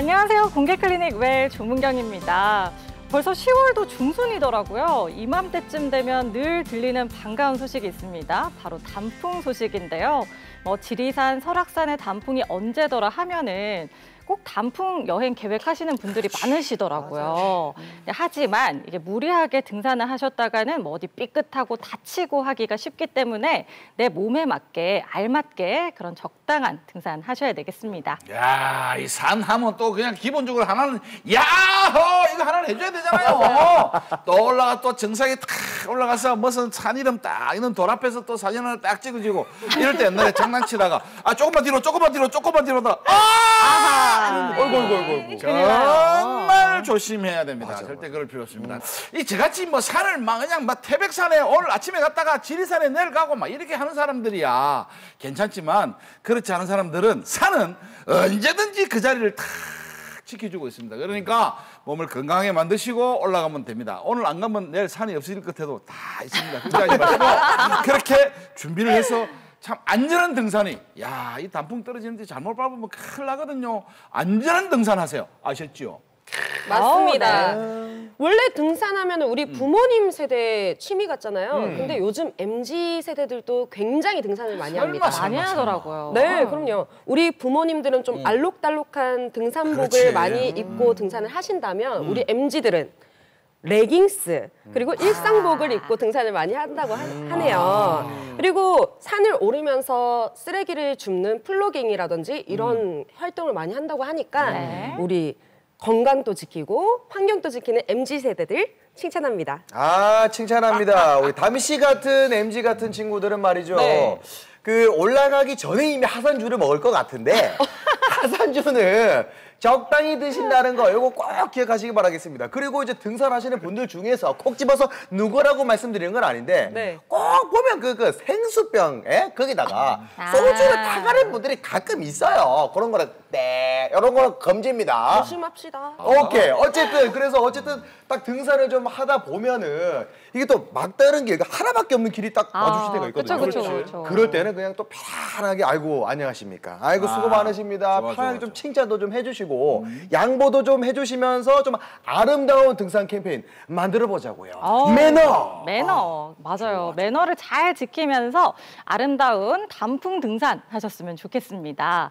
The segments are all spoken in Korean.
안녕하세요. 공개클리닉 웰 조문경입니다. 벌써 10월도 중순이더라고요. 이맘때쯤 되면 늘 들리는 반가운 소식이 있습니다. 바로 단풍 소식인데요. 지리산, 설악산의 단풍이 언제더라 하면은 꼭 단풍 여행 계획하시는 분들이 많으시더라고요. 하지만 이게 무리하게 등산을 하셨다가는 어디 삐끗하고 다치고 하기가 쉽기 때문에 내 몸에 맞게 알맞게 그런 적당한 등산 하셔야 되겠습니다. 야, 이 산 하면 또 그냥 기본적으로 하나는 야호 이거 하나는 해줘야 되잖아요. 또 올라가 또 정상에 탁 올라가서 무슨 산 이름 딱 있는 돌 앞에서 또 사진 하나 딱 찍어주고 이럴 때 옛날에 장난치다가 조금만 뒤로 어이구. 정말 조심해야 됩니다. 맞아. 절대 그럴 필요 없습니다. 이 저같이 산을 그냥 태백산에 오늘 아침에 갔다가 지리산에 내일 가고 이렇게 하는 사람들이야 괜찮지만 그렇지 않은 사람들은 산은 언제든지 그 자리를 탁 지켜주고 있습니다. 그러니까 몸을 건강하게 만드시고 올라가면 됩니다. 오늘 안 가면 내일 산이 없을 것 같아도 다 있습니다. 걱정하지 마시고 그렇게 준비를 해서 참 안전한 등산이 이 단풍 떨어지는데 잘못 밟으면 큰일 나거든요. 안전한 등산하세요. 아셨죠? 맞습니다. 원래 등산하면 우리 부모님 세대 취미 같잖아요. 근데 요즘 MZ 세대들도 굉장히 등산을 많이 합니다. 많이 하더라고요. 네, 그럼요. 우리 부모님들은 좀 알록달록한 등산복을 많이 입고 등산을 하신다면 우리 MZ들은 레깅스 그리고 일상복을 입고 등산을 많이 한다고 하네요. 그리고 산을 오르면서 쓰레기를 줍는 플로깅이라든지 이런 활동을 많이 한다고 하니까 우리 건강도 지키고 환경도 지키는 MZ세대들 칭찬합니다. 칭찬합니다. 우리 담씨 같은 MZ 같은 친구들은 말이죠. 네. 올라가기 전에 이미 하산주를 먹을 것 같은데 하산주는 적당히 드신다는 거 이거 꼭 기억하시기 바라겠습니다. 그리고 이제 등산하시는 분들 중에서 콕 집어서 누구라고 말씀드리는 건 아닌데 꼭 보면 그 생수병에 거기다가 소주를 타가는 분들이 가끔 있어요. 그런 거는 이런 거는 금지입니다. 조심합시다. 오케이. 어쨌든 딱 등산을 좀 하다 보면은 이게 또 막다른 길 하나밖에 없는 길이 딱 와주실 때가 있거든요. 그렇죠. 그럴 때는 그냥 또 편하게 아이고 안녕하십니까. 아이고 수고 많으십니다. 편하게 좀 칭찬도 좀 해주시고 양보도 좀 해주시면서 좀 아름다운 등산 캠페인 만들어 보자고요. 매너 맞아요. 매너를 잘 지키면서 아름다운 단풍 등산 하셨으면 좋겠습니다.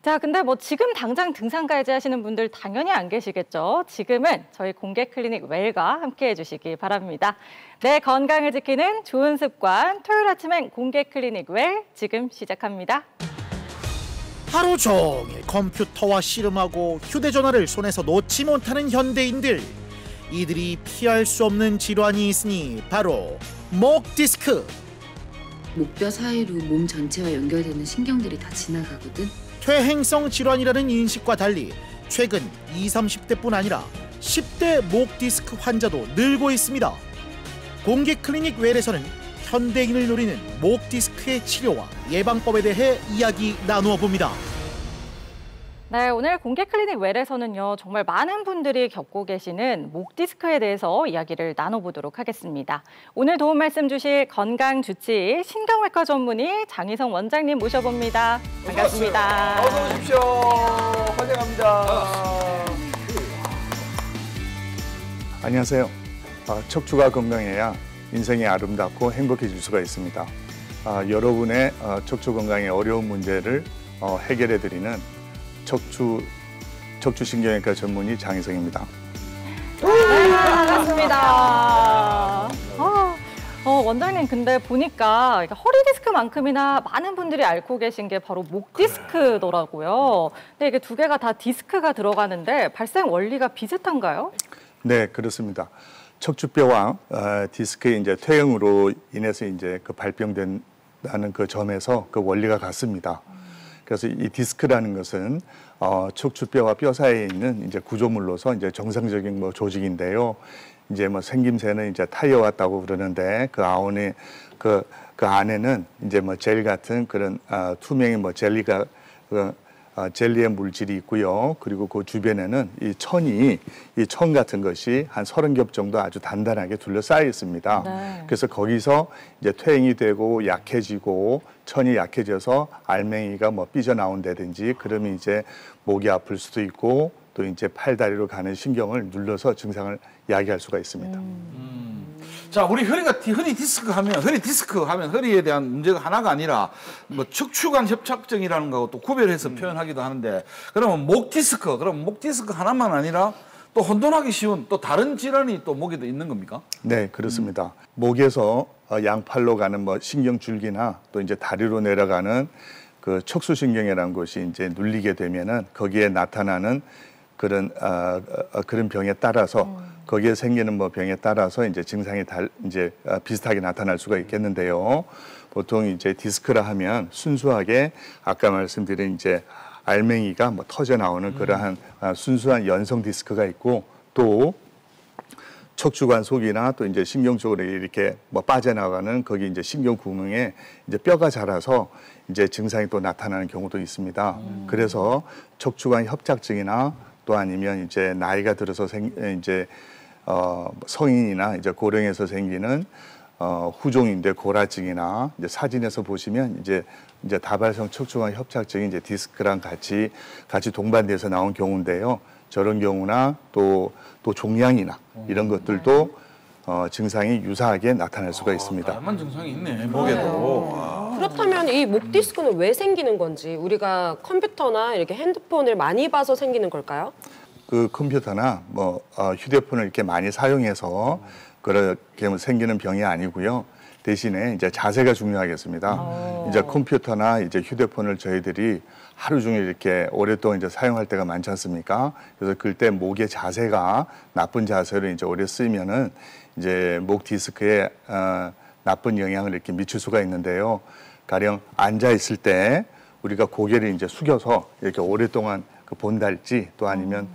자, 근데 지금 당장 등산 가야지 하시는 분들 당연히 안 계시겠죠. 지금은 저희 공개 클리닉 웰과 함께 해주시기 바랍니다. 내 건강을 지키는 좋은 습관 토요일 아침엔 공개 클리닉 웰 지금 시작합니다. 하루 종일 컴퓨터와 씨름하고 휴대전화를 손에서 놓지 못하는 현대인들. 이들이 피할 수 없는 질환이 있으니 바로 목 디스크. 목뼈 사이로 몸 전체와 연결되는 신경들이 다 지나가거든. 퇴행성 질환이라는 인식과 달리 최근 20, 30대뿐 아니라 10대 목 디스크 환자도 늘고 있습니다. 공개 클리닉 웰에서는 현대인을 노리는 목 디스크의 치료와 예방법에 대해 이야기 나누어 봅니다. 네, 오늘 공개 클리닉 웰에서는요, 정말 많은 분들이 겪고 계시는 목 디스크에 대해서 이야기를 나눠보도록 하겠습니다. 오늘 도움 말씀 주실 건강주치의 신경외과 전문의 장희성 원장님 모셔봅니다. 반갑습니다. 어서 오십시오. 환영합니다. 안녕하세요. 척추가 건강해야 인생이 아름답고 행복해질 수가 있습니다. 여러분의 척추 건강의 어려운 문제를 해결해드리는 척추신경외과 전문의 장희성입니다. 네, 반갑습니다. 원장님, 근데 보니까 허리 디스크만큼이나 많은 분들이 앓고 계신 게 바로 목 디스크더라고요. 근데 이게 두 개가 다 디스크가 들어가는데 발생 원리가 비슷한가요? 네, 그렇습니다. 척추뼈와 디스크의 이제 퇴행으로 인해서 이제 발병된다는 그 점에서 그 원리가 같습니다. 그래서 이 디스크라는 것은 척추뼈와 뼈 사이에 있는 이제 구조물로서 이제 정상적인 조직인데요. 이제 생김새는 이제 타이어 같다고 그러는데 그 안에는 이제 젤 같은 그런 투명의 젤리가 젤리의 물질이 있고요. 그리고 그 주변에는 이 천 같은 것이 한 30겹 정도 아주 단단하게 둘러싸여 있습니다. 네. 그래서 거기서 이제 퇴행이 되고 약해지고 천이 약해져서 알맹이가 삐져나온다든지 그러면 이제 목이 아플 수도 있고 또 이제 팔다리로 가는 신경을 눌러서 증상을 야기할 수가 있습니다. 자, 우리 허리 디스크 하면 허리에 대한 문제가 하나가 아니라 뭐 척추관 협착증이라는 거하고 또 구별해서 표현하기도 하는데, 그러면 목 디스크 하나만 아니라 또 혼돈하기 쉬운 또 다른 질환이 또 목에도 있는 겁니까? 네, 그렇습니다. 목에서 양팔로 가는 뭐 신경줄기나 또 이제 다리로 내려가는 그 척수신경이라는 것이 이제 눌리게 되면은 거기에 나타나는 그런 병에 따라서 거기에 생기는 뭐 병에 따라서 이제 증상이 비슷하게 나타날 수가 있겠는데요. 보통 이제 디스크라 하면 순수하게 아까 말씀드린 이제 알맹이가 뭐 터져 나오는 그러한 순수한 연성 디스크가 있고, 또 척추관 속이나 또 이제 신경 쪽으로 이렇게 뭐 빠져나가는 거기 이제 신경 구멍에 이제 뼈가 자라서 이제 증상이 또 나타나는 경우도 있습니다. 그래서 척추관 협착증이나 또 아니면 이제 나이가 들어서 성인이나 이제 고령에서 생기는 후종인대 고라증이나 이제 사진에서 보시면 이제 다발성 척추관 협착증이 이제 디스크랑 같이 동반돼서 나온 경우인데요. 저런 경우나 또 종양이나 이런 것들도 증상이 유사하게 나타날 수가 있습니다. 다양한 증상이 있네, 목에도. 그렇다면 이 목 디스크는 왜 생기는 건지, 우리가 컴퓨터나 이렇게 핸드폰을 많이 봐서 생기는 걸까요? 그 컴퓨터나 뭐 휴대폰을 이렇게 많이 사용해서 그렇게 생기는 병이 아니고요. 대신에 이제 자세가 중요하겠습니다. 이제 컴퓨터나 이제 휴대폰을 저희들이 하루 종일 이렇게 오랫동안 이제 사용할 때가 많지 않습니까? 그래서 그때 목의 자세가 나쁜 자세로 이제 오래 쓰면은 이제 목 디스크에 나쁜 영향을 이렇게 미칠 수가 있는데요. 가령 앉아 있을 때 우리가 고개를 이제 숙여서 이렇게 오랫동안 그 본달지, 또 아니면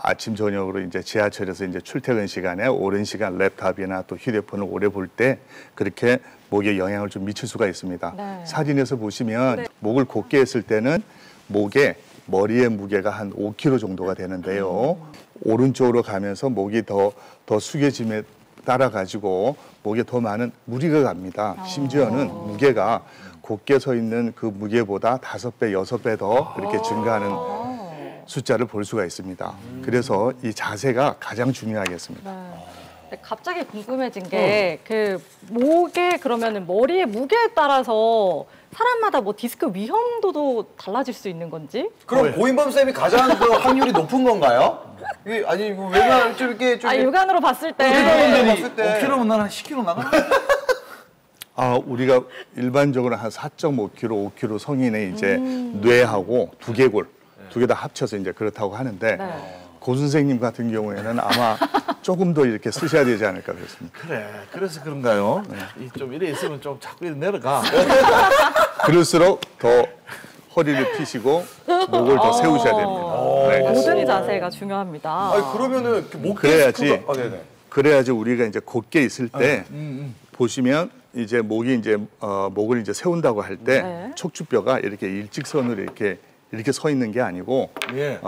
아침 저녁으로 이제 지하철에서 이제 출퇴근 시간에 오랜 시간 랩탑이나 또 휴대폰을 오래 볼 때 그렇게 목에 영향을 좀 미칠 수가 있습니다. 네. 사진에서 보시면 목을 곧게 했을 때는 머리의 무게가 한 5kg 정도가 되는데요. 오른쪽으로 가면서 목이 더 숙여짐에 따라 가지고 목에 더 많은 무리가 갑니다. 심지어는 무게가 곧게 서 있는 그 무게보다 5배, 6배 더 그렇게 증가하는 숫자를 볼 수가 있습니다. 그래서 이 자세가 가장 중요하겠습니다. 네. 갑자기 궁금해진 게 그 목에 그러면은 머리의 무게에 따라서 사람마다 뭐 디스크 위험도도 달라질 수 있는 건지? 그럼 고인범 쌤이 가장 그 확률이 높은 건가요? 이게 아니 이거 외관 좀 이렇게 좀 육안으로 봤을 때. 봤을 때 5kg면 나는 한 10kg 나가? 우리가 일반적으로 한 4.5kg, 5kg 성인의 이제 뇌하고 두개골 두 개 다 합쳐서 이제 그렇다고 하는데 고 선생님 같은 경우에는 아마 조금 더 이렇게 쓰셔야 되지 않을까 그렇습니다. 그래, 그래서 그런가요? 좀 이래 있으면 좀 자꾸 이래 내려가. 그럴수록 더 허리를 펴시고 목을 더 세우셔야 됩니다. 네. 모든 자세가 중요합니다. 아니 그러면은 목 그래야지 네네. 그래야지 우리가 이제 곧게 있을 때 보시면 이제 목이 이제 목을 이제 세운다고 할 때 네. 척추뼈가 이렇게 일직선으로 이렇게 서 있는 게 아니고 예.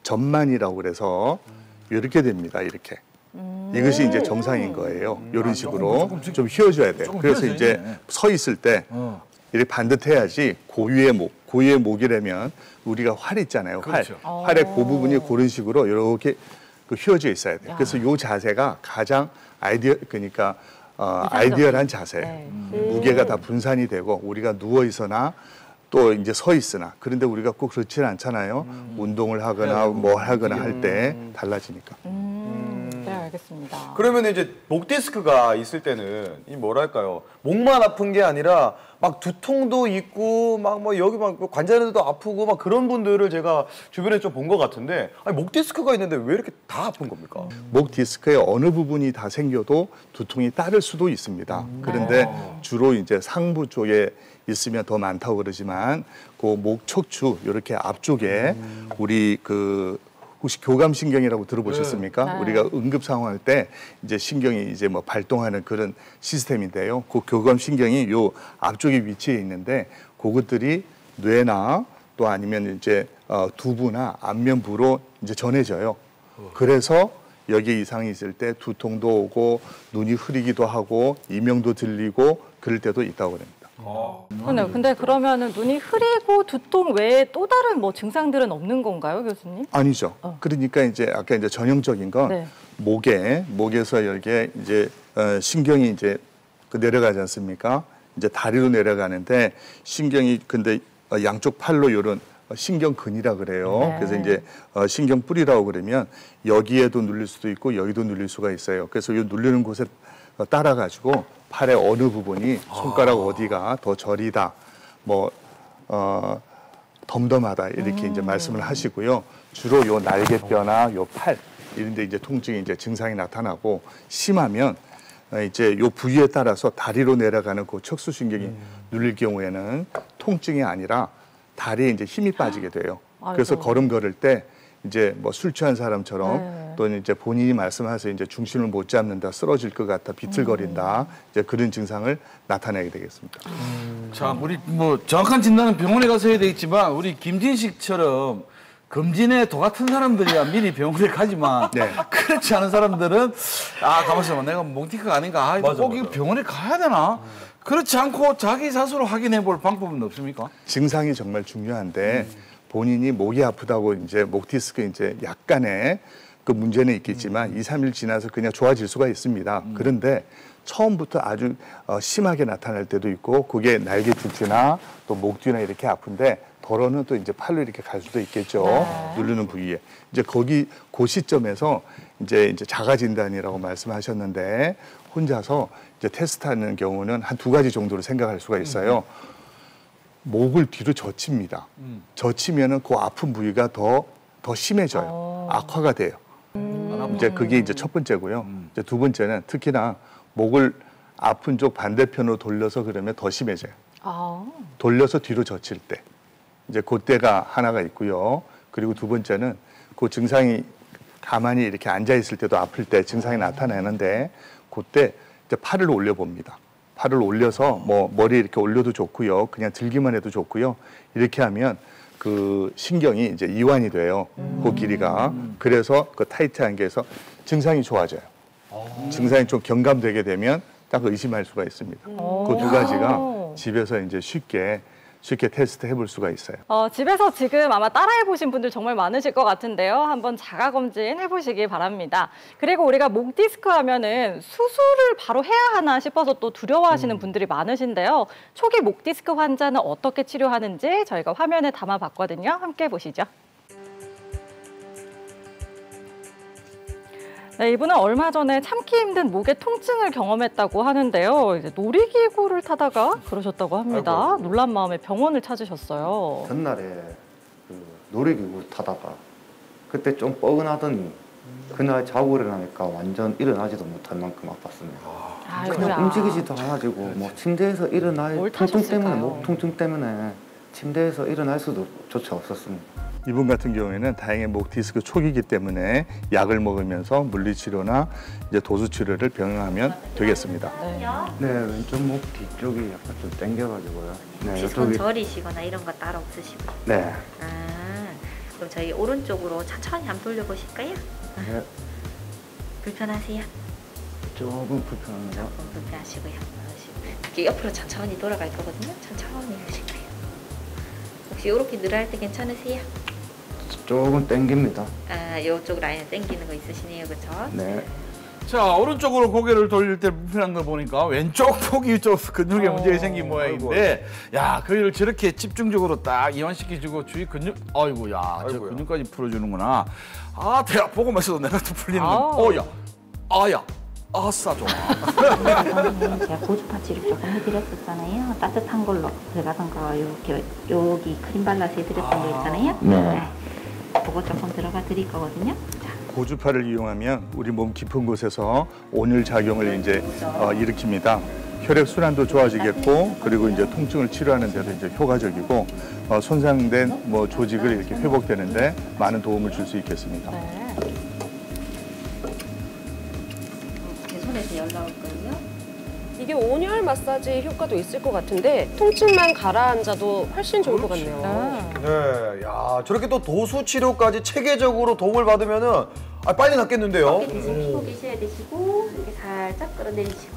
전만이라고 그래서 이렇게 됩니다. 이렇게. 이것이 이제 정상인 거예요. 이런 식으로 좀 휘어줘야 돼요. 그래서 휘어져 이제 있네. 서 있을 때 이렇게 반듯해야지 고유의 목이라면 우리가 활 있잖아요. 그렇죠. 활의 그 부분이 그런 식으로 이렇게 휘어져 있어야 돼요. 그래서 이 자세가 가장 아이디얼한 자세예요. 네. 무게가 다 분산이 되고 우리가 누워 있거나 또 이제 서 있으나 그런데 우리가 꼭 그렇지는 않잖아요. 운동을 하거나 뭐 하거나 할 때 달라지니까. 네, 알겠습니다. 그러면 이제 목 디스크가 있을 때는 이 뭐랄까요? 목만 아픈 게 아니라 막 두통도 있고 막 뭐 여기 막 관절에도 아프고 막 그런 분들을 제가 주변에 좀 본 것 같은데, 아니 목 디스크가 있는데 왜 이렇게 다 아픈 겁니까? 목 디스크의 어느 부분이 다 생겨도 두통이 따를 수도 있습니다. 그런데 주로 이제 상부 쪽에 있으면 더 많다고 그러지만 그 목 척추 이렇게 앞쪽에 우리 혹시 교감신경이라고 들어보셨습니까? 네. 우리가 응급 상황할 때 이제 신경이 이제 뭐 발동하는 그런 시스템인데요. 그 교감신경이 요 앞쪽에 위치해 있는데 그것들이 뇌나 또 아니면 이제 두부나 안면부로 이제 전해져요. 그래서 여기에 이상이 있을 때 두통도 오고 눈이 흐리기도 하고 이명도 들리고 그럴 때도 있다고 합니다. 근데 그러면은 눈이 흐리고 두통 외에 또 다른 뭐 증상들은 없는 건가요, 교수님? 아니죠. 그러니까 이제 아까 이제 전형적인 건 네. 목에서 이렇게 이제 신경이 이제 내려가지 않습니까? 이제 다리로 내려가는데 신경이 근데 양쪽 팔로 이런 신경근이라 그래요. 네. 그래서 이제 신경 뿌리라고 그러면 여기에도 눌릴 수도 있고 여기도 눌릴 수가 있어요. 그래서 이 누르는 곳에 따라 가지고 팔의 어느 부분이 손가락 어디가 더 저리다, 뭐 덤덤하다 이렇게 이제 말씀을 하시고요. 주로 요 날개뼈나 요 팔 이런데 이제 통증이 이제 증상이 나타나고 심하면 이제 요 부위에 따라서 다리로 내려가는 그 척수신경이 눌릴 경우에는 통증이 아니라 다리에 이제 힘이 빠지게 돼요. 그래서 아이고. 걸음 걸을 때 이제 뭐 술 취한 사람처럼 네. 또는 이제 본인이 말씀하세요. 이제 중심을 못 잡는다, 쓰러질 것 같다, 비틀거린다, 이제 그런 증상을 나타내게 되겠습니다. 자, 우리 뭐 정확한 진단은 병원에 가서 해야 되겠지만 우리 김진식처럼 금진에 도 같은 사람들이야 미리 병원에 가지만 네. 그렇지 않은 사람들은 가만있어 봐. 내가 몽티크가 아닌가? 꼭 이거 병원에 가야 되나? 그렇지 않고 자기 스스로 확인해 볼 방법은 없습니까? 증상이 정말 중요한데 본인이 목이 아프다고 이제 목 디스크 이제 약간의 그 문제는 있겠지만 2, 3일 지나서 그냥 좋아질 수가 있습니다. 그런데 처음부터 아주 심하게 나타날 때도 있고 그게 날개 뒤나 또 목 뒤나 이렇게 아픈데 덜어는 또 이제 팔로 이렇게 갈 수도 있겠죠. 누르는 부위에. 이제 그 시점에서 이제 자가 진단이라고 말씀하셨는데 혼자서 이제 테스트하는 경우는 한 2가지 정도로 생각할 수가 있어요. 목을 뒤로 젖힙니다. 젖히면은 그 아픈 부위가 더 심해져요. 악화가 돼요. 이제 그게 이제 첫 번째고요. 이제 두 번째는 특히나 목을 아픈 쪽 반대편으로 돌려서 그러면 더 심해져요. 돌려서 뒤로 젖힐 때. 이제 그때가 하나가 있고요. 그리고 두 번째는 그 증상이 가만히 이렇게 앉아 있을 때도 아플 때 증상이 나타나는데 그때 이제 팔을 올려 봅니다. 팔을 올려서 뭐 머리 이렇게 올려도 좋고요. 그냥 들기만 해도 좋고요. 이렇게 하면 그 신경이 이제 이완이 돼요. 그 길이가. 그래서 그 타이트한 게에서 증상이 좋아져요. 증상이 좀 경감되게 되면 딱 의심할 수가 있습니다. 그 2가지가 집에서 이제 쉽게 테스트 해볼 수가 있어요. 집에서 지금 아마 따라해보신 분들 정말 많으실 것 같은데요. 한번 자가검진 해보시기 바랍니다. 그리고 우리가 목 디스크 하면은 수술을 바로 해야 하나 싶어서 또 두려워하시는 분들이 많으신데요. 초기 목 디스크 환자는 어떻게 치료하는지 저희가 화면에 담아봤거든요. 함께 보시죠. 네, 이분은 얼마 전에 참기 힘든 목의 통증을 경험했다고 하는데요. 이제 놀이기구를 타다가 그러셨다고 합니다. 놀란 마음에 병원을 찾으셨어요. 전날에 그 놀이기구를 타다가 그때 좀 뻐근하더니 그날 자고 일어나니까 완전 일어나지도 못할 만큼 아팠습니다. 그냥 움직이지도 않아지고 뭐 침대에서 일어날 통증 때문에 목 통증 때문에 침대에서 일어날 수도 조차 없었습니다. 이분 같은 경우에는 다행히 목 디스크 초기이기 때문에 약을 먹으면서 물리치료나 이제 도수치료를 병행하면 되겠습니다. 네, 왼쪽 목 뒤쪽이 약간 좀 당겨가지고요. 네, 혹시 손 저리시거나 이런 거 따로 없으시고요? 네. 그럼 저희 오른쪽으로 천천히 한번 돌려보실까요? 네. 불편하세요? 조금 불편합니다. 조금 불편하시고요. 이렇게 옆으로 천천히 돌아갈 거거든요. 천천히 하실까요? 혹시 이렇게 늘어날 때 괜찮으세요? 조금 당깁니다. 이쪽 라인에 당기는 거 있으시네요, 그렇죠? 네. 자, 오른쪽으로 고개를 돌릴 때 불편한 거 보니까 왼쪽 폭이 좀 근육에 문제가 생긴 모양인데 야, 그걸 저렇게 집중적으로 딱 이완시켜주고 주위 근육 저 근육까지 풀어주는구나. 대학 보고만 있어도 내가 또 풀리는 건 아싸 좋아. 제가 고주파 치료 조금 해드렸었잖아요. 따뜻한 걸로 들어가던가 이렇게 여기 크림 발라서 해드렸던 거 있잖아요. 네. 그거 조금 들어가 드릴 거거든요. 고주파를 이용하면 우리 몸 깊은 곳에서 온열 작용을 이제 일으킵니다. 혈액 순환도 좋아지겠고 그리고 이제 통증을 치료하는 데도 이제 효과적이고 손상된 뭐 조직을 이렇게 회복되는데 많은 도움을 줄 수 있겠습니다. 제 손에서 연락 올 거예요. 이게 온열 마사지 효과도 있을 것 같은데 통증만 가라앉아도 훨씬 좋을 것 같네요. 네, 야 저렇게 또 도수 치료까지 체계적으로 도움을 받으면은 빨리 낫겠는데요. 어깨 대신 피고 계셔야 되시고 이렇게 살짝 끌어내리시고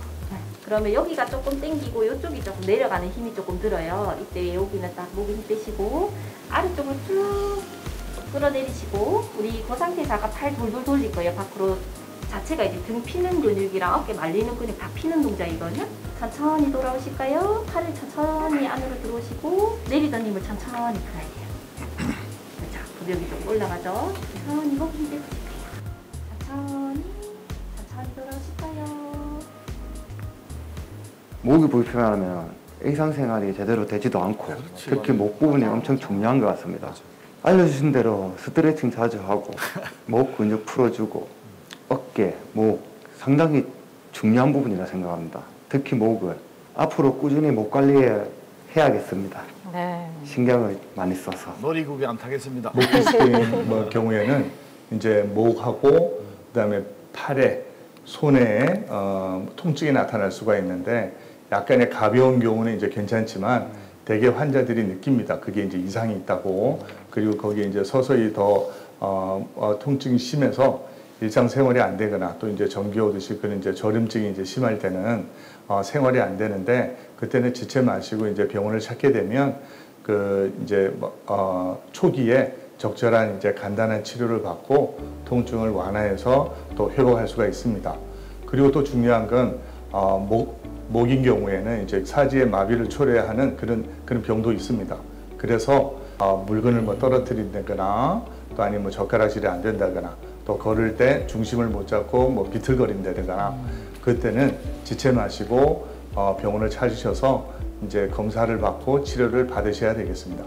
그러면 여기가 조금 당기고 이쪽이 조금 내려가는 힘이 조금 들어요. 이때 여기는 딱 목에 힘 빼시고 아래쪽으로 쭉 끌어내리시고 우리 그 상태에서 아까 팔 돌돌 돌릴 거예요. 밖으로 자체가 이제 등 피는 근육이랑 어깨 말리는 근육 다 피는 동작이거든요. 천천히 돌아오실까요? 팔을 천천히 안으로 들어오시고 내리던 힘을 천천히 풀어야 돼요. 그렇죠. 근육이 좀 올라가죠. 천천히 목 힘 빼보실게요. 천천히 돌아오실까요? 목이 불편하면 일상생활이 제대로 되지도 않고 특히 목 부분이 엄청 중요한 것 같습니다. 알려주신 대로 스트레칭 자주 하고 목 근육 풀어주고 어깨, 목 상당히 중요한 부분이라 생각합니다. 특히 목을 앞으로 꾸준히 목 관리해야겠습니다. 네. 신경을 많이 써서. 놀이국에 안 타겠습니다. 목 디스크의 경우에는 이제 목하고 그다음에 팔에 손에 통증이 나타날 수가 있는데 약간의 가벼운 경우는 이제 괜찮지만 대개 환자들이 느낍니다. 그게 이제 이상이 있다고. 그리고 거기에 이제 서서히 더 통증이 심해서 일상생활이 안 되거나 또 이제 전기 오듯이 그런 이제 저림증이 이제 심할 때는 생활이 안 되는데 그때는 지체 마시고 이제 병원을 찾게 되면 그 이제 초기에 적절한 이제 간단한 치료를 받고 통증을 완화해서 또 회복할 수가 있습니다. 그리고 또 중요한 건 목인 경우에는 이제 사지의 마비를 초래하는 그런 병도 있습니다. 그래서 물건을 뭐 떨어뜨린다거나 또 아니면 뭐 젓가락질이 안 된다거나 또 걸을 때 중심을 못 잡고 뭐 비틀거린다거나 그때는 지체 마시고 병원을 찾으셔서 이제 검사를 받고 치료를 받으셔야 되겠습니다.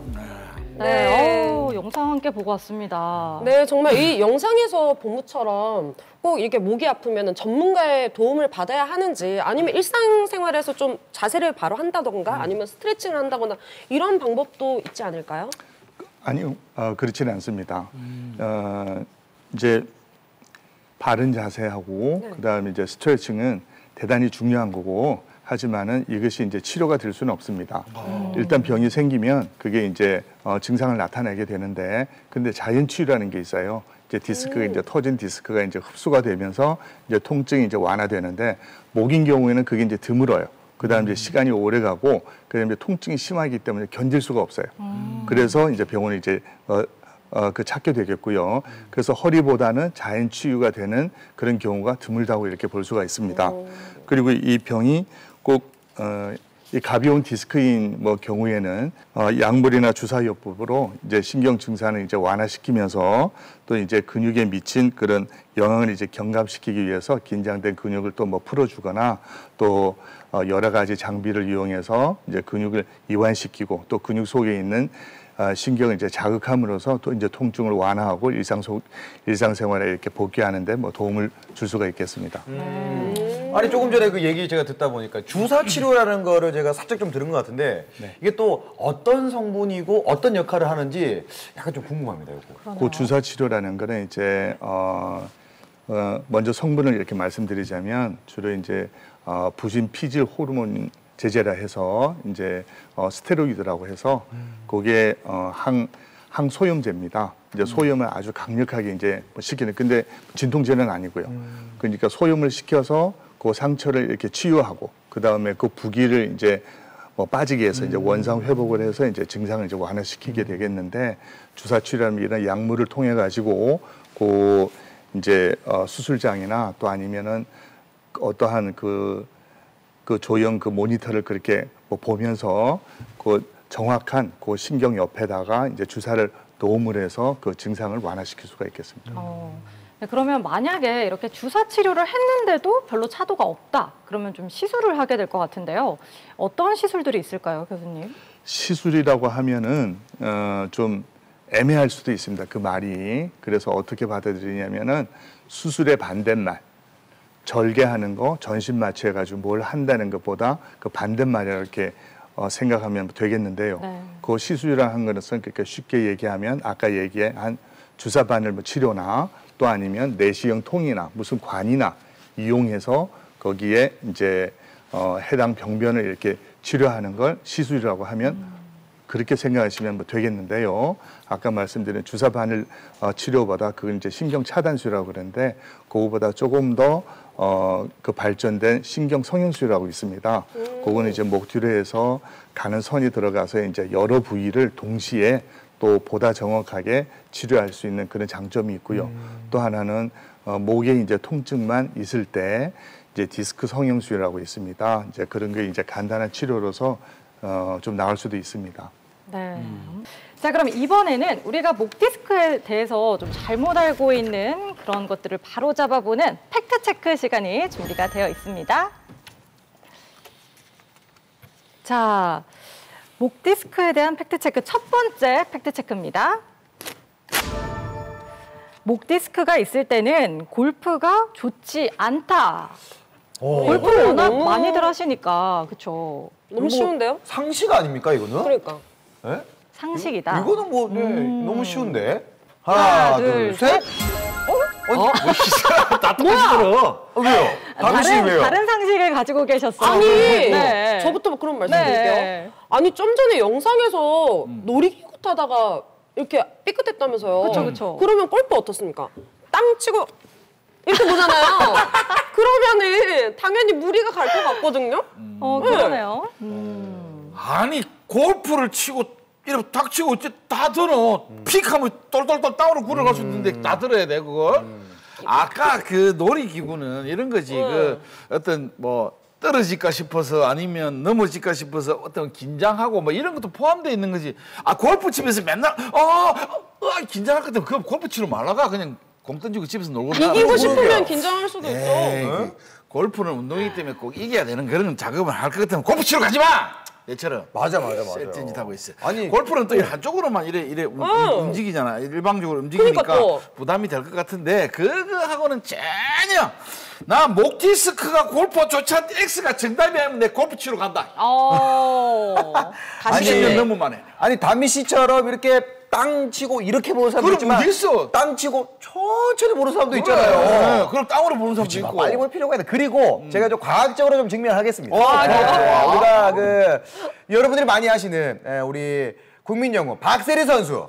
네, 영상 함께 보고 왔습니다. 네, 정말 이 영상에서 본 것처럼 꼭 이렇게 목이 아프면 전문가의 도움을 받아야 하는지 아니면 일상생활에서 좀 자세를 바로 한다던가 아니면 스트레칭을 한다거나 이런 방법도 있지 않을까요? 아니요, 그렇지는 않습니다. 이제 바른 자세하고 그다음에 이제 스트레칭은 대단히 중요한 거고 하지만은 이것이 이제 치료가 될 수는 없습니다. 일단 병이 생기면 그게 이제 증상을 나타내게 되는데 근데 자연 치유라는 게 있어요. 이제 디스크가 이제 터진 디스크가 이제 흡수가 되면서 이제 통증이 이제 완화되는데 목인 경우에는 그게 이제 드물어요. 그다음 이제 시간이 오래 가고 그다음에 통증이 심하기 때문에 견딜 수가 없어요. 그래서 이제 병원을 이제 찾게 되겠고요. 그래서 허리보다는 자연 치유가 되는 그런 경우가 드물다고 이렇게 볼 수가 있습니다. 그리고 이 병이 꼭 이 가벼운 디스크인 경우에는 약물이나 주사요법으로 이제 신경 증상을 이제 완화시키면서 또 이제 근육에 미친 그런 영향을 이제 경감시키기 위해서 긴장된 근육을 또 풀어주거나 또 여러 가지 장비를 이용해서 이제 근육을 이완시키고 또 근육 속에 있는 신경을 이제 자극함으로써 또 이제 통증을 완화하고 일상생활에 이렇게 복귀하는데 도움을 줄 수가 있겠습니다. 아니 조금 전에 그 얘기 제가 듣다 보니까 주사 치료라는 거를 제가 살짝 좀 들은 것 같은데 이게 또 어떤 성분이고 어떤 역할을 하는지 약간 좀 궁금합니다. 그 주사 치료라는 거는 이제 먼저 성분을 이렇게 말씀드리자면 주로 이제 부신 피질 호르몬 제제라 해서 이제 스테로이드라고 해서 그게 항소염제입니다. 이제 소염을 아주 강력하게 이제 시키는 근데 진통제는 아니고요. 그러니까 소염을 시켜서 그 상처를 이렇게 치유하고 그 다음에 그 부기를 이제 빠지게 해서 이제 원상 회복을 해서 이제 증상을 이제 완화시키게 되겠는데 주사 치료라는 이런 약물을 통해 가지고 그 이제 수술장이나 또 아니면은 어떠한 그 조형 그 모니터를 그렇게 보면서 그 정확한 그 신경 옆에다가 이제 주사를 도움을 해서 그 증상을 완화시킬 수가 있겠습니다. 네, 그러면 만약에 이렇게 주사 치료를 했는데도 별로 차도가 없다. 그러면 좀 시술을 하게 될 것 같은데요. 어떤 시술들이 있을까요, 교수님? 시술이라고 하면은 좀 애매할 수도 있습니다. 그 말이. 그래서 어떻게 받아들이냐면은 수술의 반대말. 절개하는 거, 전신 마취해가지고 뭘 한다는 것보다 그 반대말이라 이렇게 생각하면 되겠는데요. 그 시술이라는 것은 그러니까 쉽게 얘기하면 아까 얘기한 주사 바늘 치료나 또 아니면 내시경 통이나 무슨 관이나 이용해서 거기에 이제 해당 병변을 이렇게 치료하는 걸 시술이라고 하면 그렇게 생각하시면 뭐 되겠는데요. 아까 말씀드린 주사 바늘 치료보다 그건 이제 신경 차단술이라고 그러는데 그거보다 조금 더 그 발전된 신경 성형술이라고 있습니다. 그거는 이제 목 뒤로 해서 가는 선이 들어가서 이제 여러 부위를 동시에 또 보다 정확하게 치료할 수 있는 그런 장점이 있고요. 또 하나는 목에 이제 통증만 있을 때 이제 디스크 성형술이라고 있습니다. 이제 그런 게 이제 간단한 치료로서 좀 나을 수도 있습니다. 네. 자, 그럼 이번에는 우리가 목 디스크에 대해서 좀 잘못 알고 있는 그런 것들을 바로 잡아보는 팩트 체크 시간이 준비가 되어 있습니다. 자, 목 디스크에 대한 팩트 체크 첫 번째 팩트 체크입니다. 목 디스크가 있을 때는 골프가 좋지 않다. 골프를 워낙 많이들 하시니까, 그렇죠? 너무 쉬운데요? 상식 아닙니까 이거는? 그러니까. 네? 상식이다. 이거는 뭐 너무 쉬운데. 하나, 둘, 셋. 다 똑같이 들어. 왜요? 왜요? 다른 상식을 가지고 계셨어요. 아니, 네. 저부터 그런 말씀드릴게요. 네. 아니, 좀 전에 영상에서 놀이기구 타다가 이렇게 삐끗했다면서요. 그쵸, 그쵸. 그러면 골프 어떻습니까? 땅 치고 이렇게 보잖아요. 그러면은 당연히 무리가 갈 것 같거든요. 그러네요. 아니 골프를 치고 이렇게 탁 치고 다 들어 픽하면 똘똘똘 땅으로 굴러갈 수 있는데 다 들어야 돼 그걸. 아까 그 놀이기구는 이런 거지. 그 어떤 뭐 떨어질까 싶어서 아니면 넘어질까 싶어서 어떤 긴장하고 뭐 이런 것도 포함되어 있는 거지. 아 골프 치면서 맨날 긴장할 것 같으면 그 골프 치러 말라가 그냥 공 던지고 집에서 놀고 이기고 싶으면 긴장할 수도 있죠. 그 골프는 운동이기 때문에 꼭 이겨야 되는 그런 작업을 할 것 같으면 골프 치러 가지 마! 얘처럼. 맞아. 쎄짓 하고 있어. 아니 골프는 또 한쪽으로만 이래 움직이잖아. 일방적으로 움직이니까 그러니까 부담이 될 것 같은데 그거하고는 전혀. 나 목 디스크가 골프가 좋지 않대. X가 정답이 아니면 내 골프 치러 간다. 아니, 10년 너무 만에. 아니 담미 씨처럼 이렇게 땅 치고 이렇게 보는 사람도 그럼 있지만 어디 있어? 땅 치고 천천히 보는 사람도 있잖아요. 네, 그럼 땅으로 보는 사람도 있고. 빨리 볼 필요가 있다. 그리고 제가 좀 과학적으로 좀 증명하겠습니다. 좋아. 우리가 그 여러분들이 많이 하시는 우리 국민 영웅 박세리 선수,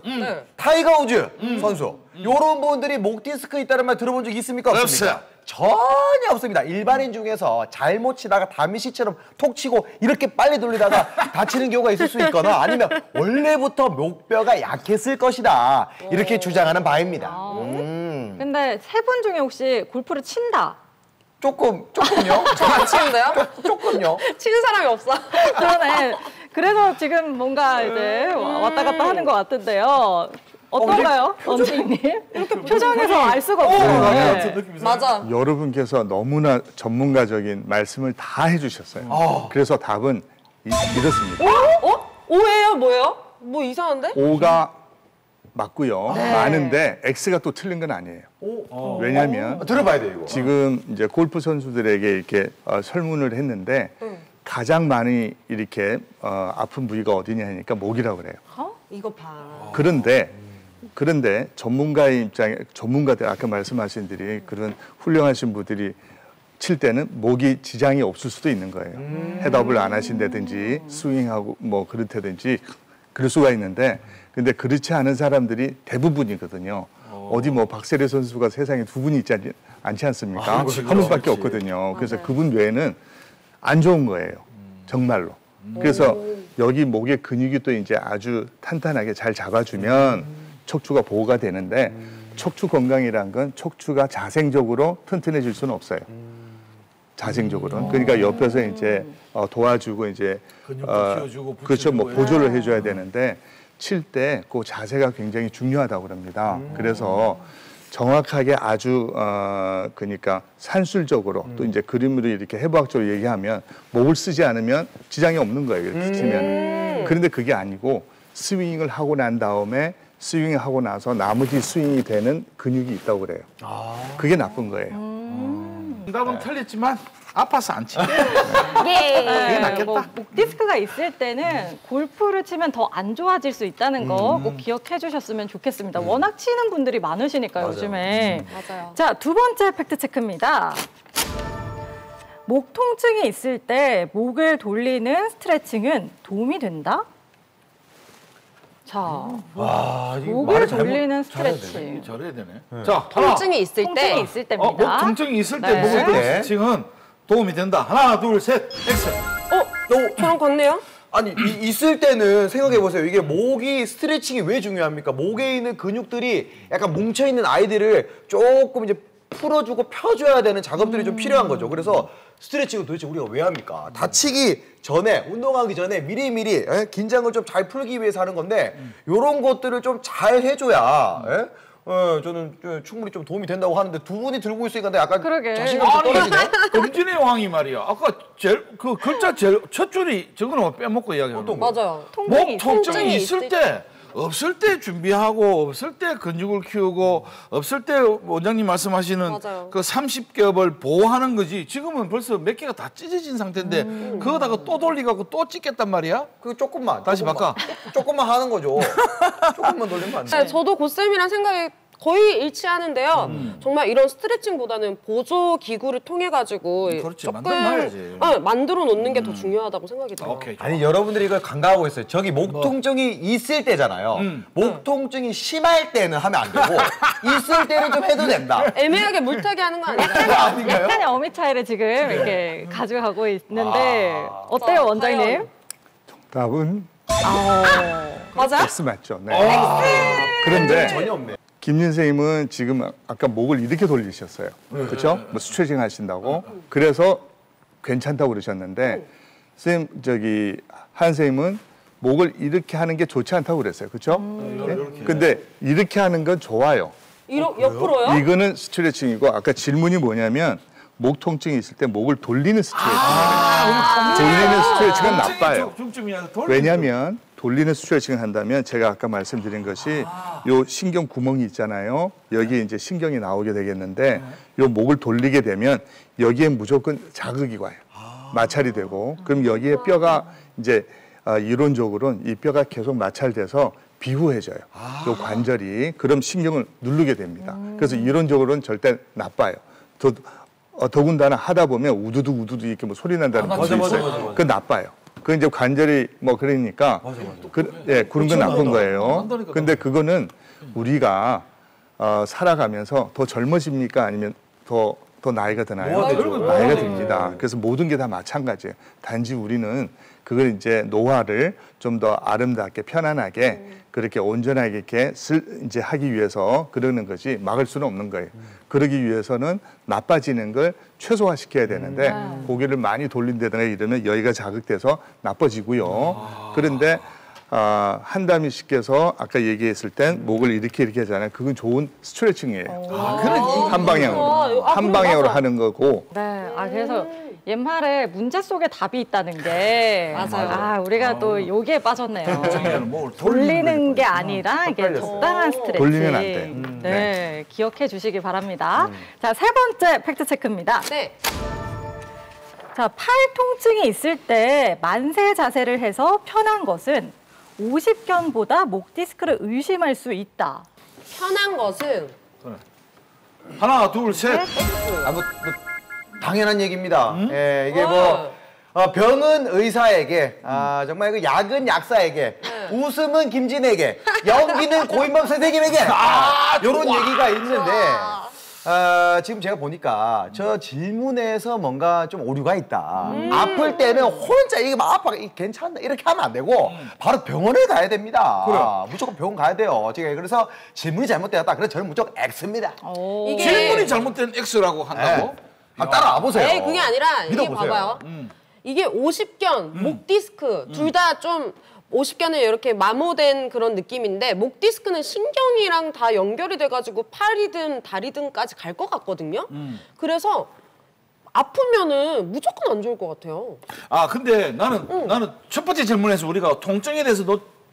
타이거 우즈 선수 이런 분들이 목 디스크 있다는 말 들어본 적 있습니까? 없습니까? 없어요. 전혀 없습니다. 일반인 중에서 잘못 치다가 담미 씨처럼 톡 치고 이렇게 빨리 돌리다가 다치는 경우가 있을 수 있거나 아니면 원래부터 목뼈가 약했을 것이다. 이렇게 주장하는 바입니다. 근데 세 분 중에 혹시 골프를 친다? 조금요? 안 치는데요? 조금요? 치는 사람이 없어. 그러네. 그래서 지금 뭔가 이제 왔다 갔다 하는 것 같은데요. 어떤가요, 원장님? 표정에서 알 수가 없어요. 네. 맞아. 여러분께서 너무나 전문가적인 말씀을 다 해주셨어요. 그래서 답은 이렇습니다. 오예요? 뭐예요? 뭐 이상한데? O가 맞고요. 많은데 X가 또 틀린 건 아니에요. 왜냐하면 들어봐야 돼요, 이거. 지금 이제 골프 선수들에게 이렇게 설문을 했는데 가장 많이 이렇게 아픈 부위가 어디냐 하니까 목이라고 그래요. 이거 봐. 그런데 전문가의 입장에 전문가들 아까 말씀하신 분들이 그런 훌륭하신 분들이 칠 때는 목이 지장이 없을 수도 있는 거예요. 헤드업을 안 하신다든지 스윙하고 뭐 그렇다든지 그럴 수가 있는데 근데 그렇지 않은 사람들이 대부분이거든요. 어디 뭐 박세리 선수가 세상에 두 분이 있지 않지 않습니까? 한 분밖에 없거든요. 그래서 그분 외에는 안 좋은 거예요. 정말로. 그래서 여기 목의 근육이 또 이제 아주 탄탄하게 잘 잡아주면 척추가 보호가 되는데 척추 건강이란 건 척추가 자생적으로 튼튼해질 수는 없어요. 자생적으로는. 그러니까 옆에서 이제 도와주고 이제 근육도 키워주고 그렇죠. 뭐 붙여주고 보조를 해줘야 되는데 칠 때 그 자세가 굉장히 중요하다고 그럽니다. 그래서 정확하게 아주 그러니까 산술적으로 또 이제 그림으로 이렇게 해부학적으로 얘기하면 목을 쓰지 않으면 지장이 없는 거예요. 이렇게 치면. 그런데 그게 아니고 스윙을 하고 난 다음에 스윙을 하고 나서 나머지 스윙이 되는 근육이 있다고 그래요. 그게 나쁜 거예요. 정답은 틀렸지만 아파서 안 치네. 예. 낫겠다. 뭐, 목 디스크가 있을 때는 골프를 치면 더 안 좋아질 수 있다는 거 꼭 기억해 주셨으면 좋겠습니다. 워낙 치는 분들이 많으시니까요, 요즘에. 맞아요. 자, 두 번째 팩트 체크입니다. 목 통증이 있을 때 목을 돌리는 스트레칭은 도움이 된다? 자, 와, 이거 목을 말을 잘못- 돌리는 잘해야 스트레칭. 되네. 잘해야 되네. 자, 하나. 통증이 있을 통증이 때 있을 때입니다. 목 통증이 있을 때 네. 목을 돌리는 네. 스트레칭은 도움이 된다. 하나, 둘, 셋, 액션. 저랑 같네요. 아니 있을 때는 생각해 보세요. 이게 목이 스트레칭이 왜 중요합니까? 목에 있는 근육들이 약간 뭉쳐 있는 아이들을 조금 이제 풀어주고 펴줘야 되는 작업들이 좀 필요한 거죠. 그래서 스트레칭을 도대체 우리가 왜 합니까? 다치기 전에, 운동하기 전에 미리미리 긴장을 좀 잘 풀기 위해서 하는 건데 이런 것들을 좀 잘 해줘야 저는 충분히 좀 도움이 된다고 하는데 두 분이 들고 있으니까 내가 약간 그러게. 자신감이 좀 떨어지네. 금진의 왕이 말이야. 아까 그 글자 첫 줄이 저거는 빼먹고 이야기하는 거. 맞아요. 목 통증이 통증이 있을 때, 없을 때 준비하고, 없을 때 근육을 키우고, 없을 때 원장님 말씀하시는 맞아요. 그 30겹을 보호하는 거지. 지금은 벌써 몇 개가 다 찢어진 상태인데, 그거다가 또 돌리고 또 찢겠단 말이야? 그 조금만 다시 바꿔. 조금만 하는 거죠. 조금만 돌리면 안 돼. 네, 저도 고쌤이랑 생각이 거의 일치하는데요. 정말 이런 스트레칭보다는 보조 기구를 통해 가지고 그렇지, 조금 만들어놔야지. 만들어 놓는 게 더 중요하다고 생각이 들어요. 오케이. 아니 여러분들이 이걸 간과하고 있어요. 저기 목 통증이 있을 때잖아요. 목 통증이 심할 때는 하면 안 되고 있을 때는 좀 해도 된다. 애매하게 물타기 하는 거 아니에요? 아닌가요? 약간의 어미 차이를 지금 이렇게 가져가고 있는데 어때요, 자, 원장님? 과연? 답은 맞아요? X 맞죠? 네. 그런데 전혀 없네. 김민 선생님은 지금 아까 목을 이렇게 돌리셨어요. 그렇죠? 뭐 스트레칭 하신다고. 그래서 괜찮다고 그러셨는데 선생님 저기 한 선생님은 목을 이렇게 하는 게 좋지 않다고 그랬어요. 그렇죠? 근데 이렇게 하는 건 좋아요. 옆으로요? 이거는 스트레칭이고 아까 질문이 뭐냐면 목 통증이 있을 때 목을 돌리는 스트레칭이에요. 돌리는 스트레칭은 나빠요. 왜냐하면 돌리는 스트레칭을 한다면 제가 아까 말씀드린 것이 요 신경 구멍이 있잖아요. 여기에 이제 신경이 나오게 되겠는데 요 목을 돌리게 되면 여기에 무조건 자극이 와요. 마찰이 되고 그럼 여기에 뼈가 이제 이론적으로는 이 뼈가 계속 마찰돼서 비후해져요. 요 관절이 그럼 신경을 누르게 됩니다. 그래서 이론적으로는 절대 나빠요. 더군다나 하다 보면 우두둑 이렇게 뭐 소리 난다는 것도 있어요. 그건 나빠요. 그 이제 관절이 뭐 그러니까 그런 건 나쁜 거예요. 근데 그거는 우리가 살아가면서 더 젊어집니까 아니면 더 나이가 드나요? 나이가 듭니다. 그래서 모든 게 다 마찬가지예요. 단지 우리는 그걸 이제 노화를 좀 더 아름답게 편안하게 그렇게 온전하게 이렇게 이제 하기 위해서 그러는 것이 막을 수는 없는 거예요. 그러기 위해서는 나빠지는 걸 최소화시켜야 되는데 고개를 많이 돌린다든가 이러면 여기가 자극돼서 나빠지고요. 그런데 한다미 씨께서 아까 얘기했을 땐 목을 이렇게 하잖아요. 그건 좋은 스트레칭이에요. 한 방향으로. 한 방향으로 하는 거고. 네, 그래서 옛말에 문제 속에 답이 있다는 게 맞아요. 우리가 또 여기에 빠졌네요. 목을 돌리는 게 아니라 이게 적당한 스트레칭. 돌리면 안 돼요. 네, 기억해 주시기 바랍니다. 자, 세 번째 팩트 체크입니다. 네. 자, 팔 통증이 있을 때 만세 자세를 해서 편한 것은 50견보다 목 디스크를 의심할 수 있다. 편한 것은 하나, 둘, 셋. 뭐 당연한 얘기입니다. 예, 이게 병은 의사에게, 정말 그 약은 약사에게, 웃음은 김진에게, 연기는 고인범 선생님에게, 이런 얘기가 있는데, 지금 제가 보니까 저 질문에서 뭔가 좀 오류가 있다. 아플 때는 혼자 이게 막 아파, 괜찮다 이렇게 하면 안 되고 바로 병원에 가야 됩니다. 무조건 병원 가야 돼요. 제가 그래서 질문이 잘못되었다. 그래서 저는 무조건 X입니다. 이게 질문이 잘못된 X라고 한다고? 한번 따라와 보세요. 에이, 그게 아니라 이게 믿어보세요. 봐봐요. 이게 50견, 목 디스크 둘 다 좀 50견에 이렇게 마모된 그런 느낌인데 목 디스크는 신경이랑 다 연결이 돼가지고 팔이든 다리든까지 갈 것 같거든요. 그래서 아프면은 무조건 안 좋을 것 같아요. 근데 나는 첫 번째 질문에서 우리가 통증에 대해서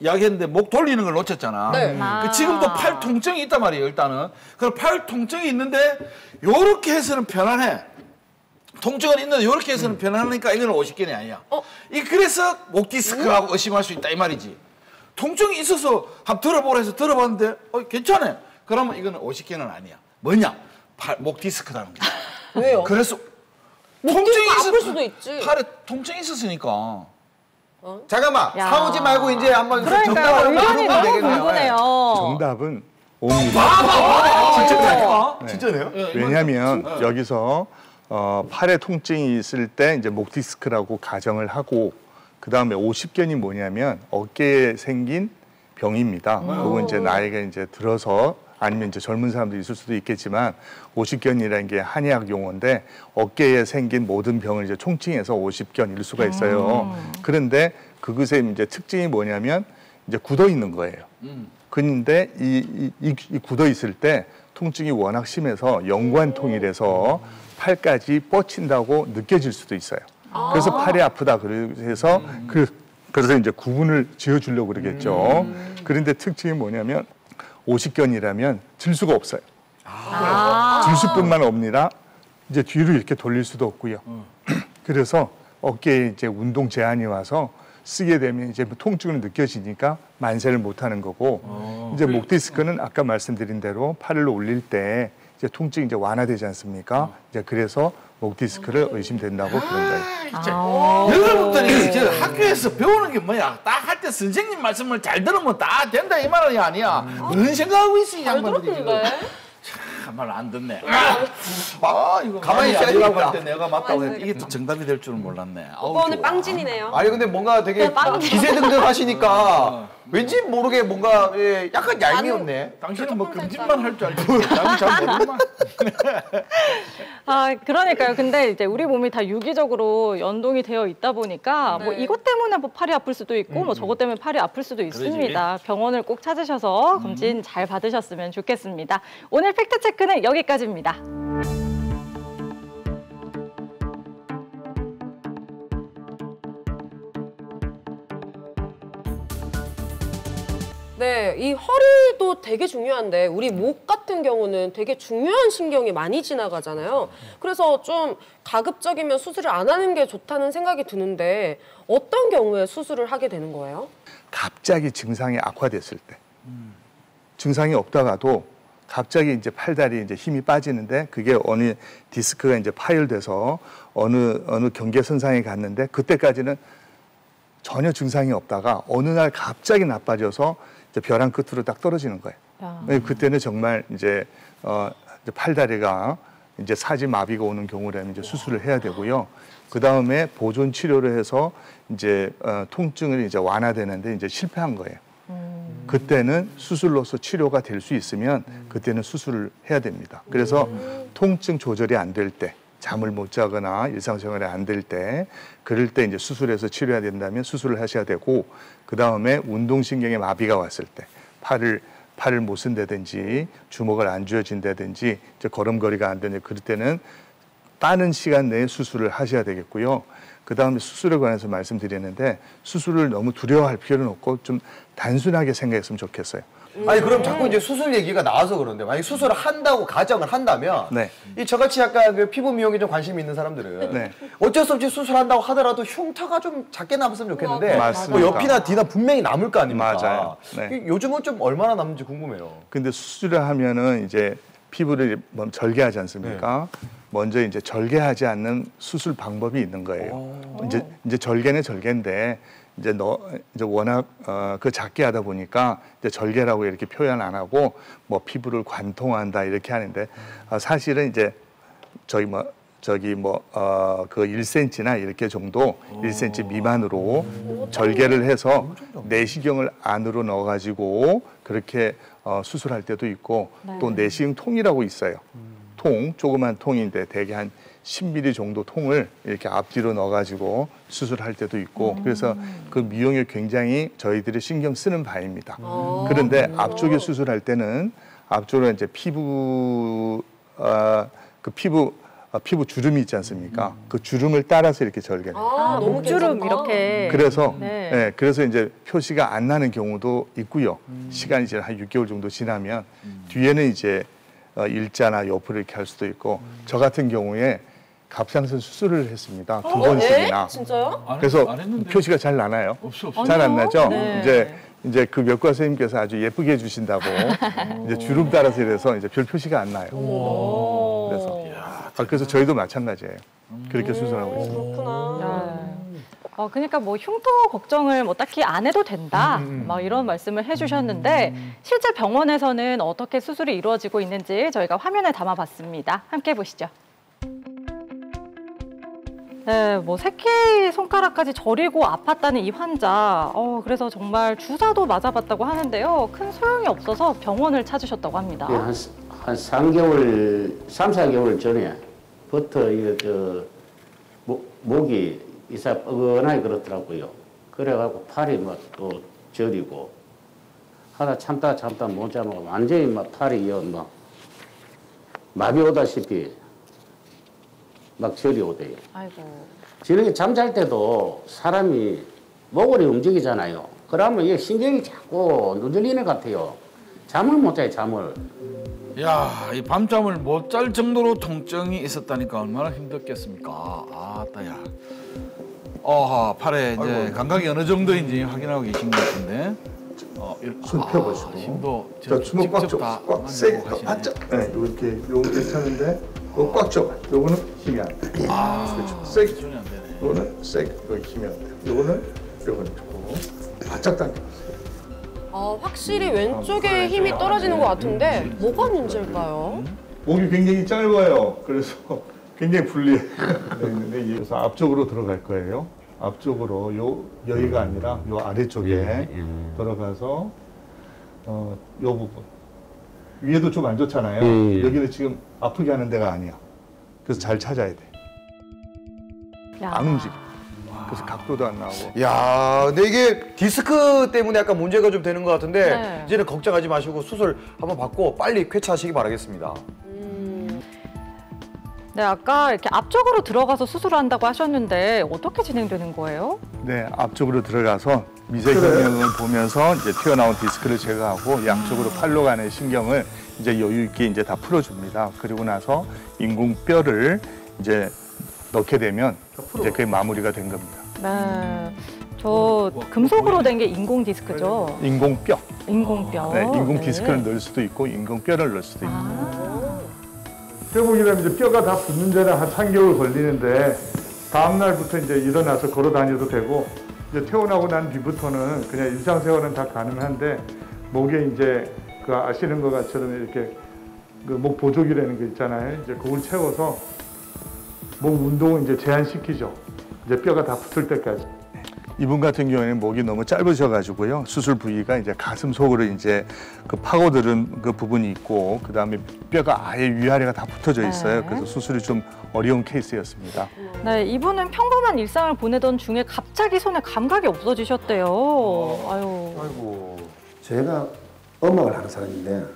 이야기했는데 목 돌리는 걸 놓쳤잖아. 네. 지금도 팔 통증이 있단 말이에요, 일단은. 그럼 팔 통증이 있는데 요렇게 해서는 편안해. 통증은 있는데 요렇게 해서는 편안하니까 이거는 50견이 아니야. 그래서 목 디스크하고 의심할 수 있다 이 말이지. 통증이 있어서 한번 들어보라 해서 들어봤는데 괜찮아. 그러면 이거는 50견은 아니야. 뭐냐? 목 디스크라는 게. 왜요? 그래서 목 디스크 아플 수도 있지. 팔에 통증이 있었으니까. 잠깐만 야. 사오지 말고 이제 한번 그러니까요. 정답을 의견이 물어보면 너무 되겠네요. 궁금해요. 정답은 옵니다. 진짜요? 네. 진짜네요? 왜냐하면 여기서 팔에 통증이 있을 때 이제 목 디스크라고 가정을 하고 그 다음에 50견이 뭐냐면 어깨에 생긴 병입니다. 그건 이제 나이가 이제 들어서 아니면 이제 젊은 사람도 있을 수도 있겠지만 50견이라는 게 한의학 용어인데 어깨에 생긴 모든 병을 이제 총칭해서 50견일 수가 있어요. 그런데 그것의 이제 특징이 뭐냐면 이제 굳어 있는 거예요. 그런데 이 굳어 있을 때 통증이 워낙 심해서 연관통이라서 팔까지 뻗친다고 느껴질 수도 있어요. 그래서 팔이 아프다 그래서 그래서 이제 구분을 지어주려고 그러겠죠. 그런데 특징이 뭐냐면 50견이라면 들 수가 없어요. 들 수뿐만 없느라 이제 뒤로 이렇게 돌릴 수도 없고요. 그래서 어깨에 이제 운동 제한이 와서 쓰게 되면 이제 통증을 느껴지니까 만세를 못 하는 거고 이제 목 디스크는 아까 말씀드린 대로 팔을 올릴 때 이제 통증이 이제 완화되지 않습니까? 이제 그래서 목 디스크를 의심된다고 그런 거예요. 여러분들이 저 학교에서 배우는 게 뭐야? 딱 할 때 선생님 말씀을 잘 들으면 다 된다 이 말이 아니야. 뭔 생각하고 있어 이 양반들이 지금. 말 안 듣네. 이거 가만히 있어야지. 할때 내가 맞다고 했는데 이게 또 정답이 될 줄은 몰랐네. 오빠 오늘 빵진이네요. 아니 근데 뭔가 되게 기세등등 하시니까 왠지 모르게 뭔가 약간 얄미웠네. 당신은 뭐 금진만 할 줄 알지. 나는 잘 모르구만. 그러니까요. 근데 이제 우리 몸이 다 유기적으로 연동이 되어 있다 보니까 뭐 이것 때문에 뭐 팔이 아플 수도 있고 뭐 저것 때문에 팔이 아플 수도 있습니다. 병원을 꼭 찾으셔서 검진 잘 받으셨으면 좋겠습니다. 오늘 팩트체크는 여기까지입니다. 네, 이 허리도 되게 중요한데 우리 목 같은 경우는 되게 중요한 신경이 많이 지나가잖아요. 그래서 좀 가급적이면 수술을 안 하는 게 좋다는 생각이 드는데 어떤 경우에 수술을 하게 되는 거예요? 갑자기 증상이 악화됐을 때 증상이 없다가도 갑자기 이제 팔다리에 이제 힘이 빠지는데 그게 어느 디스크가 이제 파열돼서 어느 경계선상에 갔는데 그때까지는 전혀 증상이 없다가 어느 날 갑자기 나빠져서 이제 벼랑 끝으로 딱 떨어지는 거예요. 그때는 정말 이제 팔다리가 이제 사지 마비가 오는 경우라면 이제 수술을 해야 되고요. 그 다음에 보존 치료를 해서 이제 통증을 이제 완화되는데 이제 실패한 거예요. 그때는 수술로서 치료가 될 수 있으면 그때는 수술을 해야 됩니다. 그래서 통증 조절이 안 될 때, 잠을 못 자거나 일상생활이 안 될 때, 그럴 때 이제 수술해서 치료해야 된다면 수술을 하셔야 되고, 그 다음에 운동신경에 마비가 왔을 때, 팔을 못 쓴다든지 주먹을 안 쥐어진다든지 이제 걸음걸이가 안 되는 그럴 때는 빠른 시간 내에 수술을 하셔야 되겠고요. 그 다음에 수술에 관해서 말씀드렸는데 수술을 너무 두려워할 필요는 없고 좀 단순하게 생각했으면 좋겠어요. 아니 그럼 자꾸 이제 수술 얘기가 나와서 그런데 만약 수술을 한다고 가정을 한다면 네. 이 저같이 약간 그 피부 미용에 좀 관심이 있는 사람들은 네. 어쩔 수 없이 수술한다고 하더라도 흉터가 좀 작게 남았으면 좋겠는데 맞습니다. 뭐 옆이나 뒤나 분명히 남을 거 아닙니까? 맞아요. 네. 요즘은 좀 얼마나 남는지 궁금해요. 근데 수술을 하면은 이제 피부를 절개하지 않습니까? 먼저 이제 절개하지 않는 수술 방법이 있는 거예요. 이제 절개는 절개인데 이제 워낙 그 작게 하다 보니까 이제 절개라고 이렇게 표현 안 하고 뭐 피부를 관통한다 이렇게 하는데 사실은 이제 그 1cm나 이렇게 정도 1cm 미만으로 절개를 해서 내시경을 안으로 넣어가지고 그렇게 수술할 때도 있고 또 내시경 통이라고 있어요. 조그만 통인데 대개 한 10mm 정도 통을 이렇게 앞뒤로 넣어가지고 수술할 때도 있고 그래서 그 미용에 굉장히 저희들이 신경 쓰는 바입니다. 그런데 앞쪽에 수술할 때는 앞쪽으로 이제 피부 주름이 있지 않습니까? 그 주름을 따라서 이렇게 절개를 해요. 목주름 이렇게. 그래서 그래서 이제 표시가 안 나는 경우도 있고요. 시간이 이제 한 6개월 정도 지나면 뒤에는 이제 일자나 옆으로 이렇게 할 수도 있고 저 같은 경우에 갑상선 수술을 했습니다. 2번씩이나. 진짜요? 그래서 표시가 잘 나나요? 잘 안 나죠? 네. 이제 그 외과 선생님께서 아주 예쁘게 해주신다고 이제 주름 따라서 이래서 이제 별 표시가 안 나요. 그래서 저희도 마찬가지예요. 그렇게 수술하고 있습니다. 그렇구나. 그러니까 뭐 흉터 걱정을 뭐 딱히 안 해도 된다. 막 이런 말씀을 해주셨는데 실제 병원에서는 어떻게 수술이 이루어지고 있는지 저희가 화면에 담아봤습니다. 함께 보시죠. 네, 뭐 새끼 손가락까지 저리고 아팠다는 이 환자. 그래서 정말 주사도 맞아봤다고 하는데요. 큰 소용이 없어서 병원을 찾으셨다고 합니다. 한 3개월, 3, 4개월 전에부터 이거 목이 이사 뻐근하게 그렇더라고요. 그래갖고 팔이 막 또 저리고 하다 참다 못 참고 완전히 막 팔이 막 마비 오다시피 막 저리 오대요. 아이고. 저렇게 잠잘 때도 사람이 목을 움직이잖아요. 그러면 이게 신경이 자꾸 누들리는 것 같아요. 잠을 못 자요, 잠을. 야, 이 밤잠을 못 잘 정도로 통증이 있었다니까 얼마나 힘들겠습니까? 아따야. 팔에 이제 아이고. 감각이 어느 정도인지 확인하고 계신 것 같은데. 손 펴보시고. 힘도 자, 주먹 꽉 줘. 꽉 세게. 바짝. 네, 이렇게 요거 괜찮은데, 요거 꽉 줘. 요거는 힘이 안 돼. 그렇죠. 세게. 손이 안 되네. 요거는 세게. 여기 힘이 안 돼. 요거는 좋고. 바짝 당겨. 확실히 왼쪽에 힘이 떨어지는 것 같은데 뭐가 문제일까요? 목이 굉장히 짧아요. 그래서 굉장히 불리해요. 그래서 앞쪽으로 들어갈 거예요. 앞쪽으로 여기가 아니라 요 아래쪽에 들어가서 요 부분 위에도 좀 안 좋잖아요. 여기는 지금 아프게 하는 데가 아니야. 그래서 잘 찾아야 돼. 안 움직여. 그래서 각도도 안 나오고. 야, 근데 이게 디스크 때문에 약간 문제가 좀 되는 것 같은데 네. 이제는 걱정하지 마시고 수술 한번 받고 빨리 쾌차하시기 바라겠습니다. 네, 아까 이렇게 앞쪽으로 들어가서 수술을 한다고 하셨는데 어떻게 진행되는 거예요? 네, 앞쪽으로 들어가서 미세경련을 보면서 이제 튀어나온 디스크를 제거하고 양쪽으로 팔로 가는 신경을 이제 여유 있게 이제 다 풀어줍니다. 그리고 나서 인공뼈를 이제 넣게 되면 이제 그게 마무리가 된 겁니다. 네, 저 금속으로 된 게 인공 디스크죠? 인공뼈. 인공뼈. 네, 인공 디스크를 넣을 수도 있고 인공뼈를 넣을 수도 있고. 회복이라면 이제 뼈가 다 붙는 데는 한 3개월 걸리는데 다음 날부터 이제 일어나서 걸어 다녀도 되고 이제 퇴원하고 난 뒤부터는 그냥 일상생활은 다 가능한데 목에 이제 그 아시는 것 같처럼 이렇게 그 목 보조기라는 게 있잖아요. 이제 그걸 채워서 목 운동을 이제 제한시키죠. 이제 뼈가 다 붙을 때까지. 이분 같은 경우에는 목이 너무 짧으셔가지고요. 수술 부위가 이제 가슴 속으로 이제 그 파고드는 그 부분이 있고, 그 다음에 뼈가 아예 위아래가 다 붙어져 있어요. 네. 그래서 수술이 좀 어려운 케이스였습니다. 네, 이분은 평범한 일상을 보내던 중에 갑자기 손에 감각이 없어지셨대요. 아이고. 제가 음악을 하는 사람인데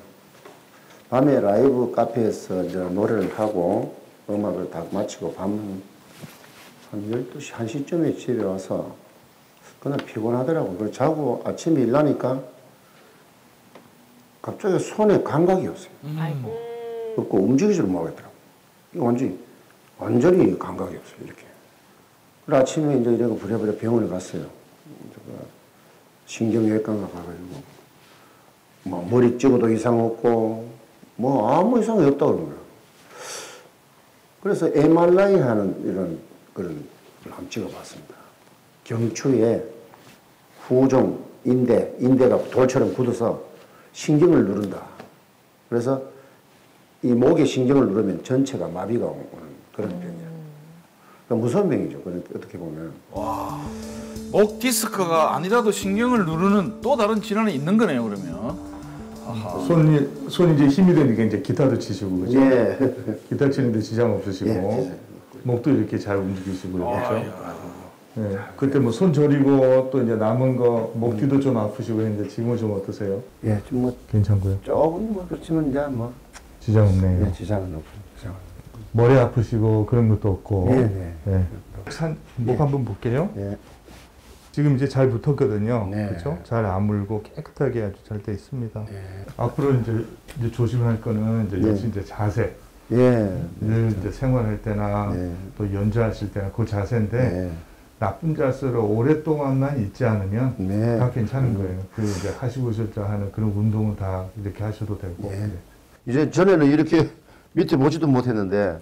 밤에 라이브 카페에서 이제 노래를 하고 음악을 다 마치고 밤 한 12시, 1시쯤에 집에 와서 그날 피곤하더라고. 그래서 자고 아침에 일나니까 갑자기 손에 감각이 없어요. 그래서 움직이지를 못하겠더라고. 완전히 감각이 없어요. 이렇게. 그래서 아침에 이제 이래가 부랴부랴 병원에 갔어요. 신경외과가 가가지고 뭐 머리 찍어도 이상 없고 뭐 아무 이상이 없다고 그러는 거예요. 그래서 MRI 하는 이런 그런 걸 한번 찍어봤습니다. 경추에 후종 인대가 돌처럼 굳어서 신경을 누른다. 그래서 이 목에 신경을 누르면 전체가 마비가 오는 그런 병이에요. 그러니까 무서운 병이죠. 어떻게 보면. 와, 목 디스크가 아니라도 신경을 누르는 또 다른 질환이 있는 거네요, 그러면. 손이 이제 힘이 되니까 이제 기타도 치시고 그죠? 예. 기타 치는데 지장 없으시고 예. 목도 이렇게 잘 움직이시고 그렇죠? 네. 그때 뭐 손 저리고 또 이제 남은 거 목 뒤도 좀 아프시고 했는데 지금은 좀 어떠세요? 예, 좀 뭐 괜찮고요. 조금 뭐 그렇지만 이제 뭐 지장 없네요. 예, 지장은 없어요. 머리 아프시고 그런 것도 없고. 네. 목 한번 볼게요. 예. 지금 이제 잘 붙었거든요. 네. 그렇죠? 잘 아물고 깨끗하게 아주 잘 돼 있습니다. 앞으로 이제 조심할 거는 이제 역시 이제 자세. 예. 늘 이제 생활할 때나 또 연주하실 때나 그 자세인데 나쁜 자세로 오랫동안만 있지 않으면 다 괜찮은 거예요. 그 이제 하시고 싶다 하는 그런 운동은 다 이렇게 하셔도 되고. 이제 전에는 이렇게 밑에 보지도 못했는데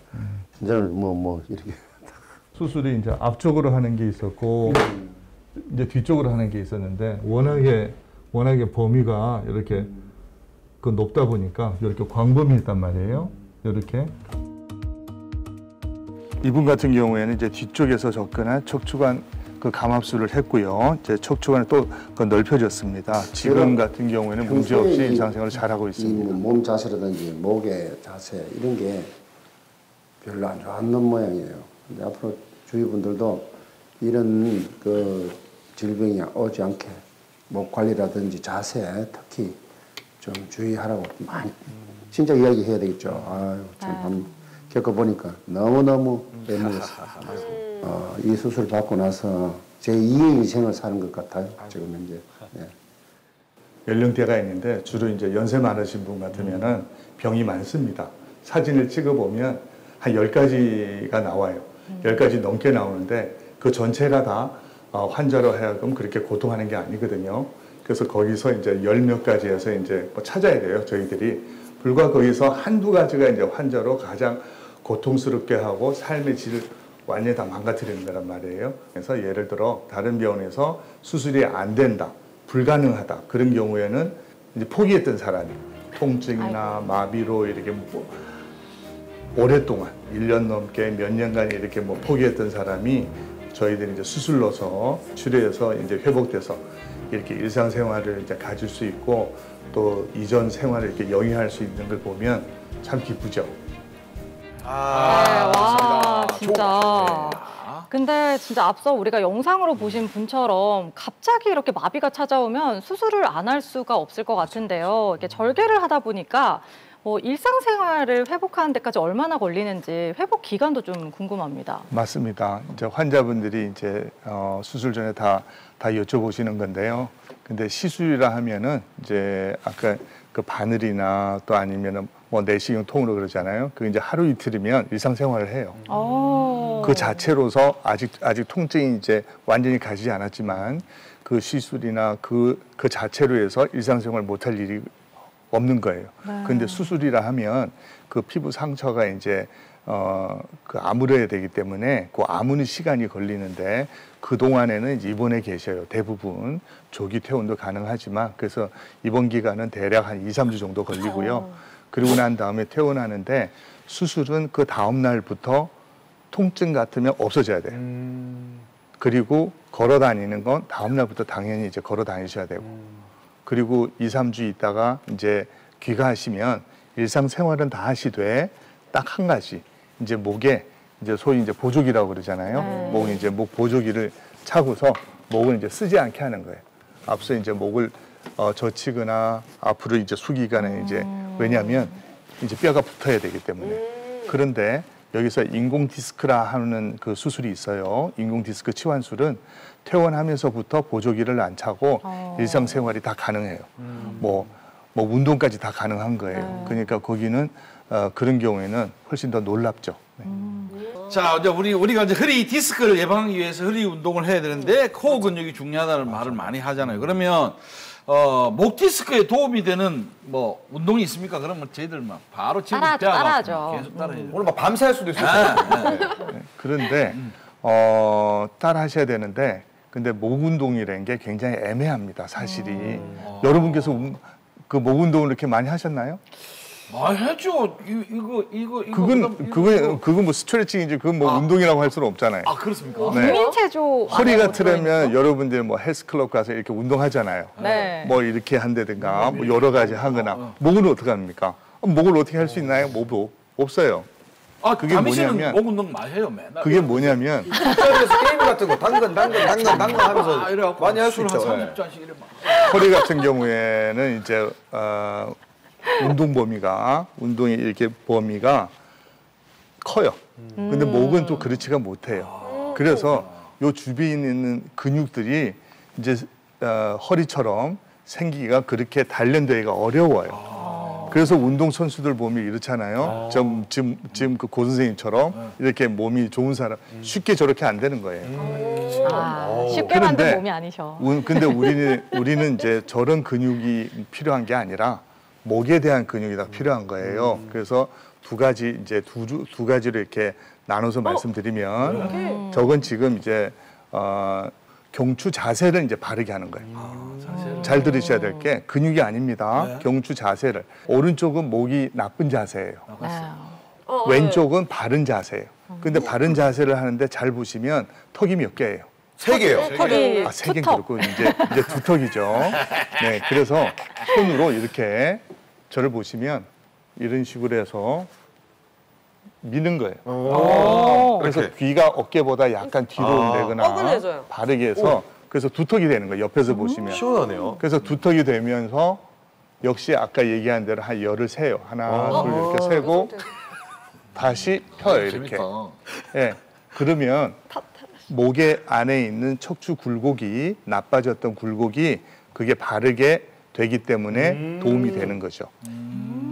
이제는 뭐 이렇게 수술이 이제 앞쪽으로 하는 게 있었고 이제 뒤쪽으로 하는 게 있었는데 워낙에 범위가 이렇게 그 높다 보니까 이렇게 광범위 있단 말이에요. 이렇게. 이분 같은 경우에는 이제 뒤쪽에서 접근한 척추관 그 감압술을 했고요. 이제 척추관이 또 넓혀졌습니다. 지금 같은 경우에는 문제 없이 일상생활을 잘하고 있습니다. 몸 자세라든지 목의 자세 이런 게 별로 안 좋았는 모양이에요. 근데 앞으로 주위 분들도 이런 그 질병이 오지 않게 목 관리라든지 자세 특히 좀 주의하라고 많이 진짜 이야기해야 되겠죠. 아유 참 겪어보니까 너무너무 애먹었어요. 이 수술 받고 나서 제 2의 인생을 사는 것 같아요. 지금 현재. 네. 연령대가 있는데 주로 이제 연세 많으신 분 같으면은 병이 많습니다. 사진을 찍어보면 한 10가지가 나와요. 10가지 넘게 나오는데 그 전체가 다 환자로 하여금 그렇게 고통하는 게 아니거든요. 그래서 거기서 이제 10몇 가지에서 이제 뭐 찾아야 돼요. 저희들이. 불과 거기서 한두 가지가 이제 환자로 가장 고통스럽게 하고 삶의 질을 완전히 다 망가뜨리는 거란 말이에요. 그래서 예를 들어 다른 병원에서 수술이 안 된다, 불가능하다 그런 경우에는 이제 포기했던 사람이 통증이나 마비로 이렇게 뭐 오랫동안 1년 넘게 몇 년간 이렇게 뭐 포기했던 사람이 저희들이 이제 수술로서 치료해서 이제 회복돼서 이렇게 일상생활을 이제 가질 수 있고 또 이전 생활을 이렇게 영위할 수 있는 걸 보면 참 기쁘죠. 와, 진짜. 근데 진짜 앞서 우리가 영상으로 보신 분처럼 갑자기 이렇게 마비가 찾아오면 수술을 안 할 수가 없을 것 같은데요. 이렇게 절개를 하다 보니까 일상생활을 회복하는 데까지 얼마나 걸리는지 회복 기간도 좀 궁금합니다. 맞습니다. 이제 환자분들이 이제 수술 전에 다 여쭤보시는 건데요. 근데 시술이라 하면은 이제 아까 그 바늘이나 또 아니면은 뭐 내시경 통으로 그러잖아요. 그 이제 하루 이틀이면 일상생활을 해요. 그 자체로서 아직 통증이 이제 완전히 가지 않았지만 그 시술이나 그 자체로 해서 일상생활 못할 일이 없는 거예요. 그런데 수술이라 하면 그 피부 상처가 이제 그 아물어야 되기 때문에 그 아무는 시간이 걸리는데 그 동안에는 이제 입원해 계셔요. 대부분 조기 퇴원도 가능하지만 그래서 입원 기간은 대략 한 2, 3주 정도 걸리고요. 그리고 난 다음에 퇴원하는데 수술은 그 다음 날부터 통증 같으면 없어져야 돼요. 그리고 걸어 다니는 건 다음 날부터 당연히 이제 걸어 다니셔야 되고. 그리고 2, 3주 있다가 이제 귀가하시면 일상생활은 다 하시되 딱 한 가지 이제 목에 이제 소위 이제 보조기라고 그러잖아요. 목에 이제 목 보조기를 차고서 목을 이제 쓰지 않게 하는 거예요. 앞서 이제 목을 젖히거나 앞으로 이제 숙이거나 이제 왜냐하면 이제 뼈가 붙어야 되기 때문에. 그런데 여기서 인공 디스크라 하는 그 수술이 있어요. 인공 디스크 치환술은 퇴원하면서부터 보조기를 안 차고 일상생활이 다 가능해요. 뭐 운동까지 다 가능한 거예요. 그러니까 거기는 그런 경우에는 훨씬 더 놀랍죠. 자, 이제 우리가 이제 허리 디스크를 예방하기 위해서 허리 운동을 해야 되는데 코어 근육이 중요하다는 말을 많이 하잖아요. 그러면 목 디스크에 도움이 되는 뭐 운동이 있습니까? 그러면 저희들 막 바로 지금 따라하죠. 계속 따라해요. 오늘 막 밤새 할 수도 있어요. 그런데 따라 하셔야 되는데 근데 목 운동이라는 게 굉장히 애매합니다. 사실이. 여러분께서 그 목 운동을 이렇게 많이 하셨나요? 많이 했죠. 이거. 그건 뭐 스트레칭이지 그건 뭐 운동이라고 할 수는 없잖아요. 아, 그렇습니까? 네. 민체조 허리가 틀으면 여러분들 뭐 헬스클럽 가서 이렇게 운동하잖아요. 네. 뭐 이렇게 한다든가 뭐 여러 가지 하거나 목은 어떻게 합니까? 목을 어떻게 할 수 있나요? 목도 없어요. 그게 뭐냐면 목 운동 많이 해요, 맨날. 그게 뭐냐면 술자리에서 게임 같은 거 당근 하면서 많이 할 수 있죠. 허리 같은 경우에는 이제 운동의 이렇게 범위가 커요. 근데 목은 또 그렇지가 못해요. 그래서 요 주변에 있는 근육들이 이제 허리처럼 생기기가 그렇게 단련되기가 어려워요. 그래서 운동 선수들 보면 이렇잖아요. 지금 그 고 선생님처럼 이렇게 몸이 좋은 사람 쉽게 저렇게 안 되는 거예요. 쉽게 만든 몸이 아니셔. 근데 우리는 이제 저런 근육이 필요한 게 아니라 목에 대한 근육이 다 필요한 거예요. 그래서 두 가지 이제 두 가지로 이렇게 나눠서 말씀드리면 저건 지금 이제 경추 자세를 이제 바르게 하는 거예요. 잘 들으셔야 될 게 근육이 아닙니다. 경추 자세를. 오른쪽은 목이 나쁜 자세예요. 왼쪽은 바른 자세예요. 근데 바른 자세를 하는데 잘 보시면 턱이 몇 개예요? 3개요. 턱이 세 개는 그렇고 이제 두 턱이죠. 네, 그래서 손으로 이렇게 저를 보시면 이런 식으로 해서 미는 거예요. 그래서 이렇게. 귀가 어깨보다 약간 뒤로 내거나 뻐근해져요. 바르게 해서 그래서 두턱이 되는 거예요. 옆에서 보시면. 시원하네요. 그래서 두턱이 되면서 역시 아까 얘기한 대로 한 열을 세요. 하나, 둘 이렇게 세고 다시 펴요. 이렇게. 예. 그러면 목의 안에 있는 척추 굴곡이 나빠졌던 굴곡이 그게 바르게 되기 때문에 도움이 되는 거죠.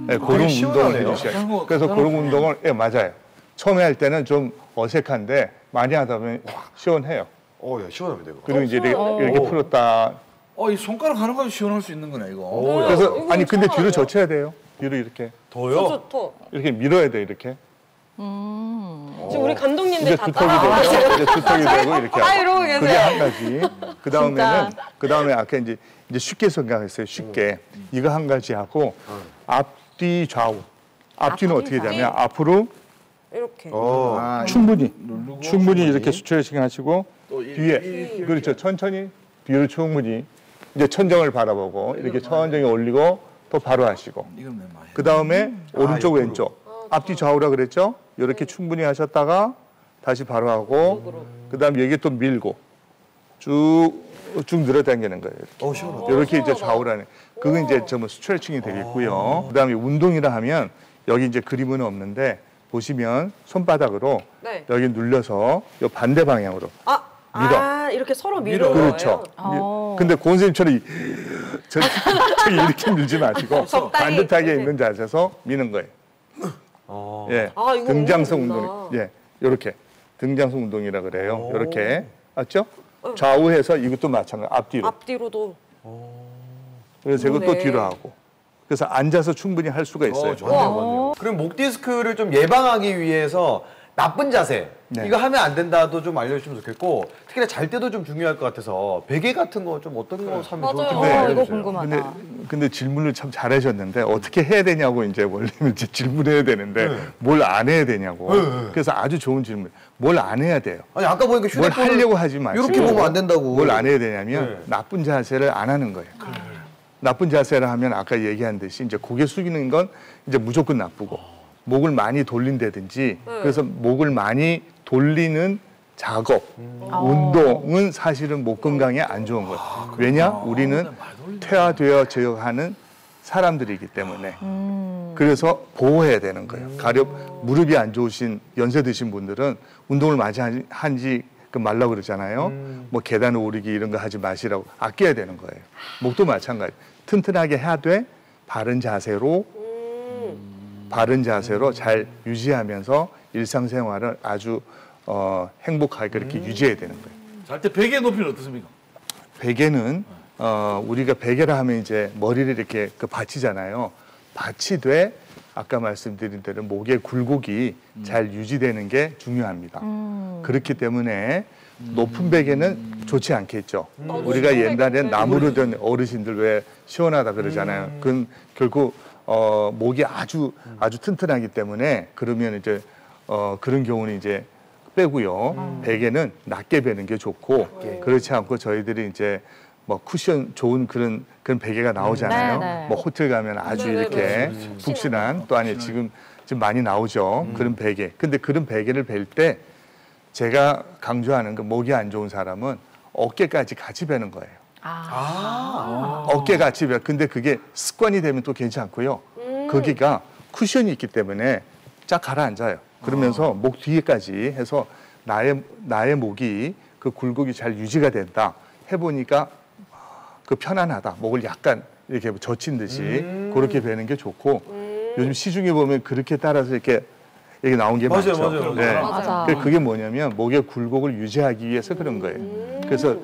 네, 그런 운동을 해주셔요. 그래서 그런 운동을 맞아요. 처음에 할 때는 좀 어색한데 많이 하다 보면 시원해요. 야, 시원합니다 이거. 그리고 이제 이렇게 풀었다. 이 손가락 하는 거 시원할 수 있는 거네 이거. 그래서 아니 근데 뒤로 젖혀야 돼요. 뒤로 이렇게. 더요? 이렇게 밀어야 돼 이렇게. 지금 우리 감독님들 이제 다 두턱이 따라하세요. 되고 이제 두턱이 되고 이렇게 하고. 이러고 계세요. 그게 한 가지. 그 다음에 아까 이제 쉽게 생각했어요. 쉽게 이거 한 가지 하고 앞뒤 좌우. 앞뒤는 어떻게 되냐면 앞으로 이렇게. 충분히 이렇게 스트레칭 하시고 뒤에 그렇죠. 천천히 뒤로 충분히 이제 천정을 바라보고 이렇게 천정에 올리고 또 바로 하시고. 그 다음에 오른쪽 왼쪽. 앞뒤 좌우라 그랬죠? 이렇게 충분히 하셨다가 다시 바로 하고 그다음에 여기 또 밀고 쭉 늘어당기는 거예요. 시원하다. 이렇게 이제 좌우라는. 그건 이제 전부 스트레칭이 되겠고요. 그다음에 운동이라 하면 여기 이제 그림은 없는데 보시면 손바닥으로 여기 눌려서 이 반대 방향으로 밀어. 이렇게 서로 밀어. 그렇죠. 근데 고은 선생님처럼 저기 이렇게 밀지 마시고 반듯하게 있는 자세에서 미는 거예요. 예, 이거 등장성 운동이구나. 운동. 예, 이렇게 등장성 운동이라 그래요. 이렇게 맞죠? 좌우해서 이것도 마찬가지. 앞뒤로. 앞뒤로도. 그래서 이것도 또 뒤로 하고. 그래서 앉아서 충분히 할 수가 있어요. 좋네요. 그럼 목 디스크를 좀 예방하기 위해서 나쁜 자세 이거 하면 안 된다도 좀 알려주시면 좋겠고 특히나 잘 때도 좀 중요할 것 같아서 베개 같은 거 좀 어떤 거 사면 좋을지 이거 궁금하다. 근데 질문을 참 잘하셨는데 어떻게 해야 되냐고 이제 원래는 이제 질문해야 되는데 뭘 안 해야 되냐고. 그래서 아주 좋은 질문. 뭘 안 해야 돼요. 아니 아까 보니까 뭘 하려고 하지 마시고 이렇게 보면 안 된다고. 뭘 안 해야 되냐면 나쁜 자세를 안 하는 거예요. 나쁜 자세를 하면 아까 얘기한 듯이 이제 고개 숙이는 건 이제 무조건 나쁘고 목을 많이 돌린다든지 그래서 목을 많이 돌리는 작업, 운동은 사실은 목 건강에 안 좋은 거예요. 왜냐? 우리는 퇴화되어져 하는 사람들이기 때문에. 그래서 보호해야 되는 거예요. 가령 무릎이 안 좋으신 연세 드신 분들은 운동을 많이 하지 말라고 그러잖아요. 뭐 계단 오르기 이런 거 하지 마시라고 아껴야 되는 거예요. 목도 마찬가지. 튼튼하게 해야 돼. 바른 자세로 잘 유지하면서 일상생활을 아주 행복하게 그렇게 유지해야 되는 거예요. 잘 때 베개 높이는 어떻습니까? 베개는 우리가 베개라 하면 이제 머리를 이렇게 받치잖아요. 받치되 아까 말씀드린 대로 목의 굴곡이 잘 유지되는 게 중요합니다. 그렇기 때문에 높은 베개는 좋지 않겠죠. 우리가 옛날에 나무로 된 어르신들 왜 시원하다 그러잖아요. 그건 결국 목이 아주 튼튼하기 때문에 그러면 이제 그런 경우는 이제 빼고요. 베개는 낮게 베는 게 좋고 그렇지 않고 저희들이 이제 뭐 쿠션 좋은 그런 베개가 나오잖아요. 뭐 호텔 가면 아주 이렇게 푹신한 또 아니 지금 많이 나오죠. 그런 베개. 근데 그런 베개를 벨 때 제가 강조하는 그 목이 안 좋은 사람은 어깨까지 같이 베는 거예요. 어깨 같이 베. 근데 그게 습관이 되면 또 괜찮고요. 거기가 쿠션이 있기 때문에 쫙 가라앉아요. 그러면서 목 뒤에까지 해서 나의 목이 그 굴곡이 잘 유지가 된다. 해보니까 그 편안하다. 목을 약간 이렇게 젖힌 듯이 그렇게 베는 게 좋고 요즘 시중에 보면 그렇게 따라서 이렇게 나온 게 많죠. 맞아. 그게 뭐냐면 목의 굴곡을 유지하기 위해서 그런 거예요. 그래서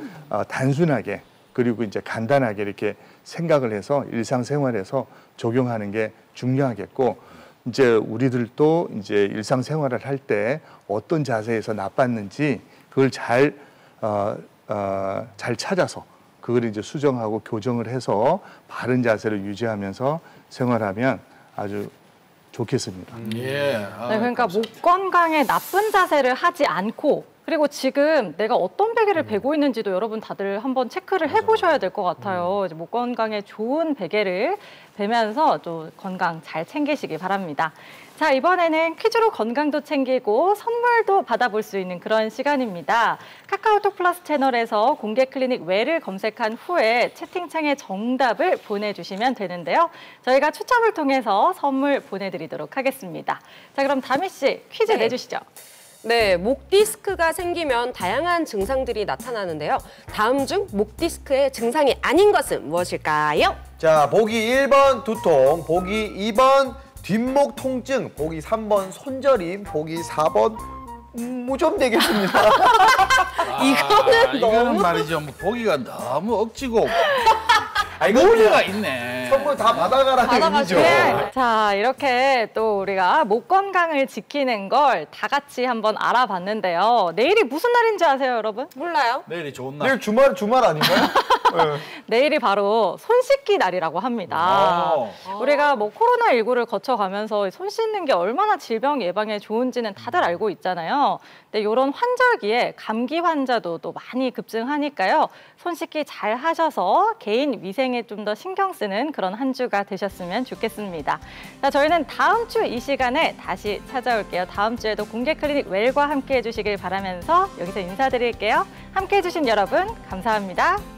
단순하게 그리고 이제 간단하게 이렇게 생각을 해서 일상생활에서 적용하는 게 중요하겠고, 이제 우리들도 이제 일상생활을 할 때 어떤 자세에서 나빴는지 그걸 잘 찾아서 그걸 이제 수정하고 교정을 해서 바른 자세를 유지하면서 생활하면 아주 좋겠습니다. 예. 네, 그러니까 목 건강에 나쁜 자세를 하지 않고, 그리고 지금 내가 어떤 베개를 베고 있는지도 여러분 다들 한번 체크를 해보셔야 될 것 같아요. 이제 목 건강에 좋은 베개를 베면서 좀 건강 잘 챙기시기 바랍니다. 자, 이번에는 퀴즈로 건강도 챙기고 선물도 받아볼 수 있는 그런 시간입니다. 카카오톡 플러스 채널에서 공개 클리닉 외를 검색한 후에 채팅창에 정답을 보내주시면 되는데요. 저희가 추첨을 통해서 선물 보내드리도록 하겠습니다. 자, 그럼 다미 씨 퀴즈 내주시죠. 네, 목 디스크가 생기면 다양한 증상들이 나타나는데요. 다음 중 목 디스크의 증상이 아닌 것은 무엇일까요? 자, 보기 1번 두통, 보기 2번 뒷목 통증, 보기 3번 손저림, 보기 4번 무좀 되겠습니다. 이거는 너무 이거는 말이죠. 뭐 보기가 너무 억지고 무리가 있네. 선물 다 받아가라는 의미죠. 네. 자, 이렇게 또 우리가 목 건강을 지키는 걸 다 같이 한번 알아봤는데요. 내일이 무슨 날인지 아세요, 여러분? 몰라요. 내일이 좋은 날. 내일 주말 아닌가요? 네. 내일이 바로 손 씻기 날이라고 합니다. 우리가 뭐 코로나19를 거쳐가면서 손 씻는 게 얼마나 질병 예방에 좋은지는 다들 알고 있잖아요. 근데 이런 환절기에 감기 환자도 또 많이 급증하니까요. 손 씻기 잘 하셔서 개인 위생에 좀 더 신경 쓰는 그런 한 주가 되셨으면 좋겠습니다. 자, 저희는 다음 주 이 시간에 다시 찾아올게요. 다음 주에도 공개 클리닉 웰과 함께 해주시길 바라면서 여기서 인사드릴게요. 함께 해주신 여러분 감사합니다.